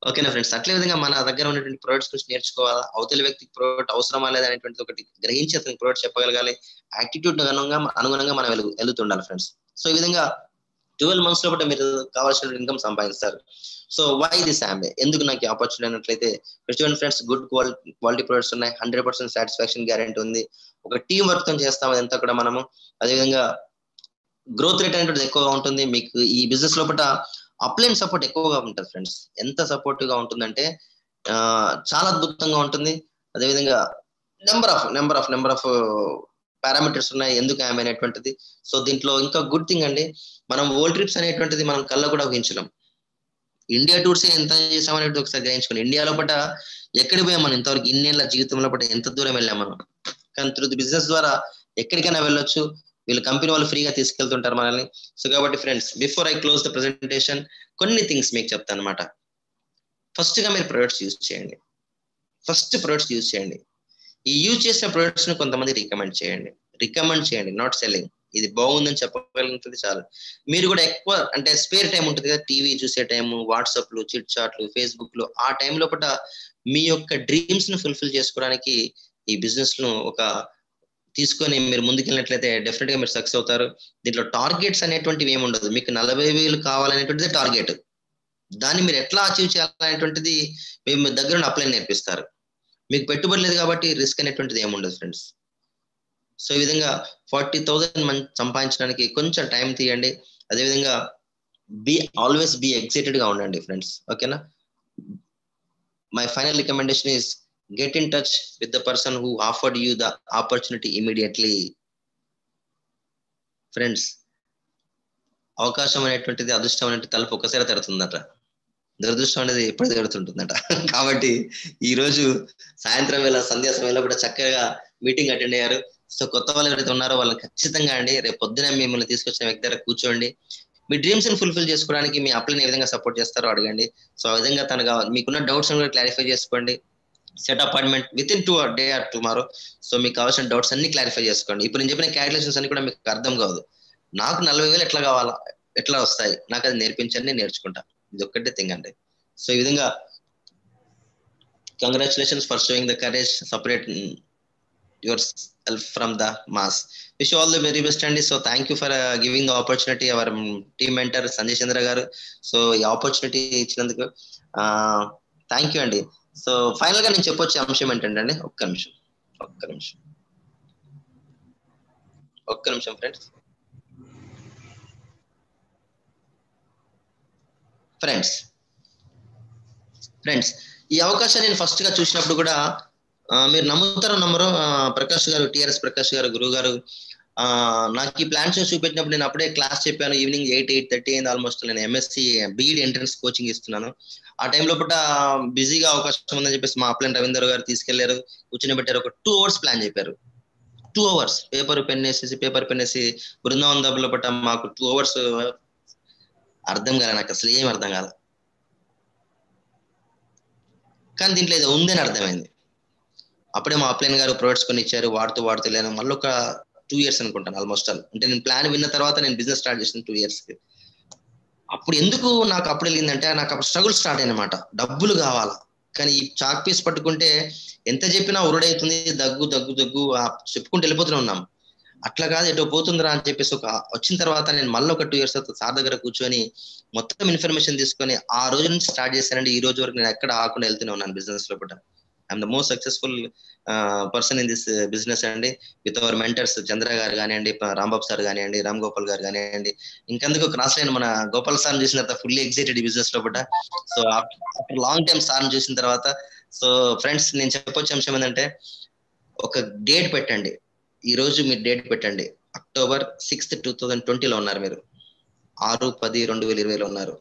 ఓకేనా ఫ్రెండ్స్? అట్లే విధంగా మన దగ్గర ఉన్నటువంటి ప్రొడక్ట్స్ గురించి నేర్చుకోవాలా, అవతలి వ్యక్తికి ప్రోడక్ట్ అవసరమా లేదా అనేటువంటిది ఒకటి గ్రహించి అతనికి ప్రోడక్ట్ చెప్పగలగాలి. యాటిట్యూడ్ అనుగుణంగా మనం వెళ్తుండాలి ఫ్రెండ్స్. సో ఈ విధంగా 12 months లోపల మీరు కావాల్సిన ఇన్కమ్ సంపాదిస్తారు. సో వై దిస్ ఆంబే, ఎందుకు నాకు ఆపర్చునిటీ అన్నట్లయితే చూడండి ఫ్రెండ్స్, గుడ్ క్వాలిటీ ప్రొడక్ట్స్ ఉన్నాయి, 100% సాటిస్ఫాక్షన్ గ్యారెంటీ ఉంది, ఒక టీం వర్క్ తో చేస్తాం అదంతా కూడా మనము. అదేవిధంగా గ్రోత్ రేట్ అనేది ఎక్కువగా ఉంటుంది. మీకు ఈ బిజినెస్ లోపల అప్లైన్ సపోర్ట్ ఎక్కువగా ఉంటుంది ఫ్రెండ్స్. ఎంత సపోర్టివ్ గా ఉంటుందంటే చాలా అద్భుతంగా ఉంటుంది. అదేవిధంగా నెంబర్ ఆఫ్ పారామీటర్స్ ఉన్నాయి ఎందుకు ఆమె అనేటువంటిది. సో దీంట్లో ఇంకా గుడ్ థింగ్ అండి, మనం వరల్డ్ ట్రిప్స్ అనేటువంటిది మనం కళ్ళ కూడా ఊహించలేం. ఇండియా టూర్స్ ఎంత చేసామనేది ఒకసారి గ్రహించుకోండి. ఇండియా లోపల ఎక్కడికి పోయాం మనం ఇంతవరకు, ఇన్నేళ్ల జీవితంలో పట్ల ఎంత దూరం వెళ్ళాం మనం. కానీ త్రూ ది బిజినెస్ ద్వారా ఎక్కడికైనా వెళ్ళొచ్చు. వీళ్ళు కంపెనీ వాళ్ళు ఫ్రీగా తీసుకెళ్తుంటారు మనల్ని. సో కాబట్టి friends, before I close the presentation కొన్ని థింగ్స్ మీకు చెప్తాను అనమాట. ఫస్ట్ గా మీరు ప్రొడక్ట్స్ యూజ్ చేయండి. ఈ యూజ్ చేసిన ప్రొడక్ట్స్ ని కొంతమంది రికమెండ్ చేయండి, నాట్ సెల్లింగ్. ఇది బాగుందని చెప్పగలుగుతుంది చాలు. మీరు కూడా ఎక్కువ అంటే స్పేర్ టైం ఉంటుంది కదా, టీవీ చూసే టైము, వాట్సాప్లు, చిట్ చాట్లు, ఫేస్బుక్ లో, ఆ టైం లోపల మీ యొక్క డ్రీమ్స్ ను ఫుల్ఫిల్ చేసుకోవడానికి ఈ బిజినెస్ ను ఒక తీసుకొని మీరు ముందుకెళ్ళినట్లయితే డెఫినెట్ గా మీరు సక్సెస్ అవుతారు. దీంట్లో టార్గెట్స్ అనేటువంటివి ఏమి ఉండదు. మీకు 40,000 కావాలనేటువంటిది టార్గెట్. దాన్ని మీరు ఎట్లా అచీవ్ చేయాలనేటువంటిది మేము దగ్గర అప్లై నేర్పిస్తారు. మీకు పెట్టుబడి లేదు కాబట్టి రిస్క్ అనేటువంటిది ఏముండదు ఫ్రెండ్స్. సో ఈ విధంగా 40,000 సంపాదించడానికి కొంచెం టైం తీయండి. అదేవిధంగా ఆల్వేస్ బీ ఎక్సైటెడ్ గా ఉండండి ఫ్రెండ్స్. ఓకేనా? My final recommendation is get in touch with the person who offered you the opportunity immediately. Friends, అవకాశం అనేటువంటిది, అదృష్టం అనేటువంటి తలుపు ఒక్కసారి తెరుతుందట, దురదృష్టం అనేది ఎప్పుడు తెరుతుంటుందట. కాబట్టి ఈ రోజు సాయంత్రం వేళ, సంధ్యా సమయంలో కూడా చక్కగా మీటింగ్ అటెండ్ అయ్యారు. సో కొత్త వాళ్ళు ఎవరైతే ఉన్నారో వాళ్ళని ఖచ్చితంగా అండి రేపు పొద్దున మిమ్మల్ని తీసుకొచ్చిన వ్యక్తి దగ్గర కూర్చోండి. మీ డ్రీమ్స్ ని ఫుల్ఫిల్ చేసుకోవడానికి మీ అప్లైని ఏ విధంగా సపోర్ట్ చేస్తారో అడగండి. సో ఆ విధంగా మీకున్న డౌట్స్ కూడా క్లారిఫై చేసుకోండి. Set appointment with in day or tomorrow. So మీకు కావాల్సిన డౌట్స్ అన్ని క్లారిఫై చేసుకోండి. ఇప్పుడు నేను చెప్పిన క్యాలిక్యులేషన్స్ అన్ని కూడా మీకు అర్థం కాదు. నాకు 40,000 ఎట్లా వస్తాయి, నాకు అది నేర్పించండి, నేను నేర్చుకుంటా. ఇది ఒక్కటే థింగ్ అండి. సో ఈ విధంగా congratulations for showing the courage, separate yourself from the mass. Wish you all the very best అండి. So thank you for giving the opportunity our team mentor Sanjay Chandra garu. So ఈ ఆపర్చునిటీ ఇచ్చినందుకు థ్యాంక్ యూ అండి. So final గా నేను చెప్పొచ్చే అంశం ఏంటంటే అండి, ఒక్క నిమిషం. ఒక్క నిమిషం ఫ్రెండ్స్ ఈ అవకాశాన్ని నేను ఫస్ట్ గా చూసినప్పుడు కూడా మీరు నమ్ముతారో నమ్మరో, ప్రకాష్ గారు, టిఆర్ఎస్ ప్రకాష్ గారు, గురువు గారు నాకు ఈ ప్లాన్స్ చూపెట్టినప్పుడు నేను అప్పుడే క్లాస్ చెప్పాను. ఈవినింగ్ 8:30 అయింది ఆల్మోస్ట్. నేను ఎంఎస్సి బీఈడి ఎంట్రన్స్ కోచింగ్ ఇస్తున్నాను. ఆ టైంలో పూట బిజీగా అవకాశం ఉందని చెప్పేసి మా అప్లైన్ రవీందర్ గారు తీసుకెళ్లారు, కూర్చొని పెట్టారు. ఒక 2 hours ప్లాన్ చెప్పారు. 2 hours పేపర్ పెన్ వేసి బృందావన్ దబ్బులో పట్ట మాకు 2 hours అర్థం కాలే. నాకు అసలు ఏం అర్థం కాలే. కానీ దీంట్లో ఏదో ఉందని అర్థమైంది. అప్పుడే మా అప్లైన్ గారు ప్రొడక్ట్స్ కొన్ని ఇచ్చారు. వాడుతూ లేను. మళ్ళీ ఒక 2 years అనుకుంటాను ఆల్మోస్ట్. అంటే నేను ప్లాన్ విన్న తర్వాత నేను బిజినెస్ స్టార్ట్ చేసిన 2 years. అప్పుడు ఎందుకు నాకు అప్పుడు వెళ్ళిందంటే, నాకు అప్పుడు స్ట్రగుల్ స్టార్ట్ అయినమాట. డబ్బులు కావాలా, కానీ ఈ చాక్ పీస్ పట్టుకుంటే ఎంత చెప్పినా ఉరుడైతుంది. దగ్గు చెప్పుకుంటూ వెళ్ళిపోతూనే ఉన్నాం. అట్లా కాదు, ఎటో పోతుందిరా అని చెప్పేసి వచ్చిన తర్వాత నేను మళ్ళీ ఒక 2 years తర్వాత సార్ దగ్గర కూర్చొని మొత్తం ఇన్ఫర్మేషన్ తీసుకొని ఆ రోజు నుంచి స్టార్ట్ చేశానండి. ఈ రోజు వరకు నేను ఎక్కడ ఆకుండా వెళ్తూనే ఉన్నాను బిజినెస్ లో. I'm the most successful person in this business అండి. విత్ అవర్ మెంటర్స్ చంద్ర గారు కానివ్వండి, రాంబాబు సార్ కానివ్వండి, రామ్ గోపాల్ గారు కానివ్వండి. ఇంకెందుకు క్రాస్ లైన్ మన గోపాల్ సార్ చూసిన తర్వాత ఫుల్లీ ఎక్సైటెడ్ ఈ బిజినెస్ లో. So after long time sir చూసిన తర్వాత, సో ఫ్రెండ్స్ నేను చెప్పొచ్చే అంశం ఏంటంటే, ఒక డేట్ పెట్టండి. ఈ రోజు మీరు డేట్ పెట్టండి. October 6th, 2020 ఉన్నారు మీరు. 6/10/2020 ఉన్నారు.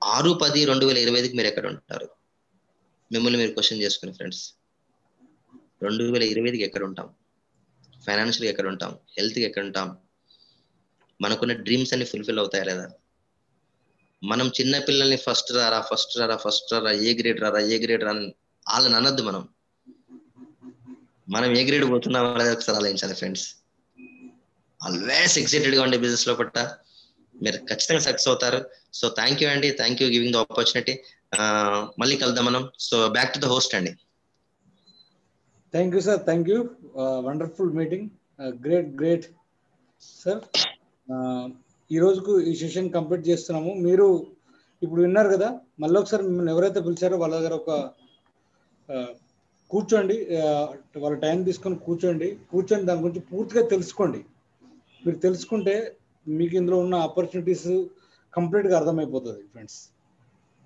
6/10/2025 మీరు ఎక్కడ ఉంటారు? మిమ్మల్ని మీరు క్వశ్చన్ చేసుకుని ఫ్రెండ్స్. 2025కి ఎక్కడ ఉంటాం? ఫైనాన్షియల్గా ఎక్కడ ఉంటాం? హెల్త్కి ఎక్కడ ఉంటాం? మనకున్న డ్రీమ్స్ అన్ని ఫుల్ఫిల్ అవుతాయా లేదా? మనం చిన్న పిల్లల్ని ఫస్ట్ రారా, ఏ గ్రేడ్ రారా అని వాళ్ళని అనొద్దు. మనం ఏ గ్రేడ్ పోతున్నాం అనేది ఒకసారి ఆలోచించాలి ఫ్రెండ్స్. ఆల్వేస్ ఎక్సైటెడ్ గా ఉండే బిజినెస్ లో మీరు ఖచ్చితంగా సక్సెస్ అవుతారు. సో థ్యాంక్ యూ అండి, thank you giving the opportunity. మళ్ళీ కలుద్దాం మనం. So back to the host అండి. Thank you sir, thank you. Wonderful meeting, great sir. ఈ రోజుకు ఈ సెషన్ కంప్లీట్ చేస్తున్నాము. మీరు ఇప్పుడు విన్నారు కదా, మళ్ళీ ఒకసారి మిమ్మల్ని ఎవరైతే పిలిచారో వాళ్ళ దగ్గర ఒక కూర్చోండి, వాళ్ళ టైం తీసుకొని కూర్చోండి దాని గురించి పూర్తిగా తెలుసుకోండి. మీరు తెలుసుకుంటే మీకు ఇందులో ఉన్న ఆపర్చునిటీస్ కంప్లీట్గా అర్థమైపోతుంది friends.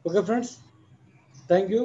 Okay friends, thank you.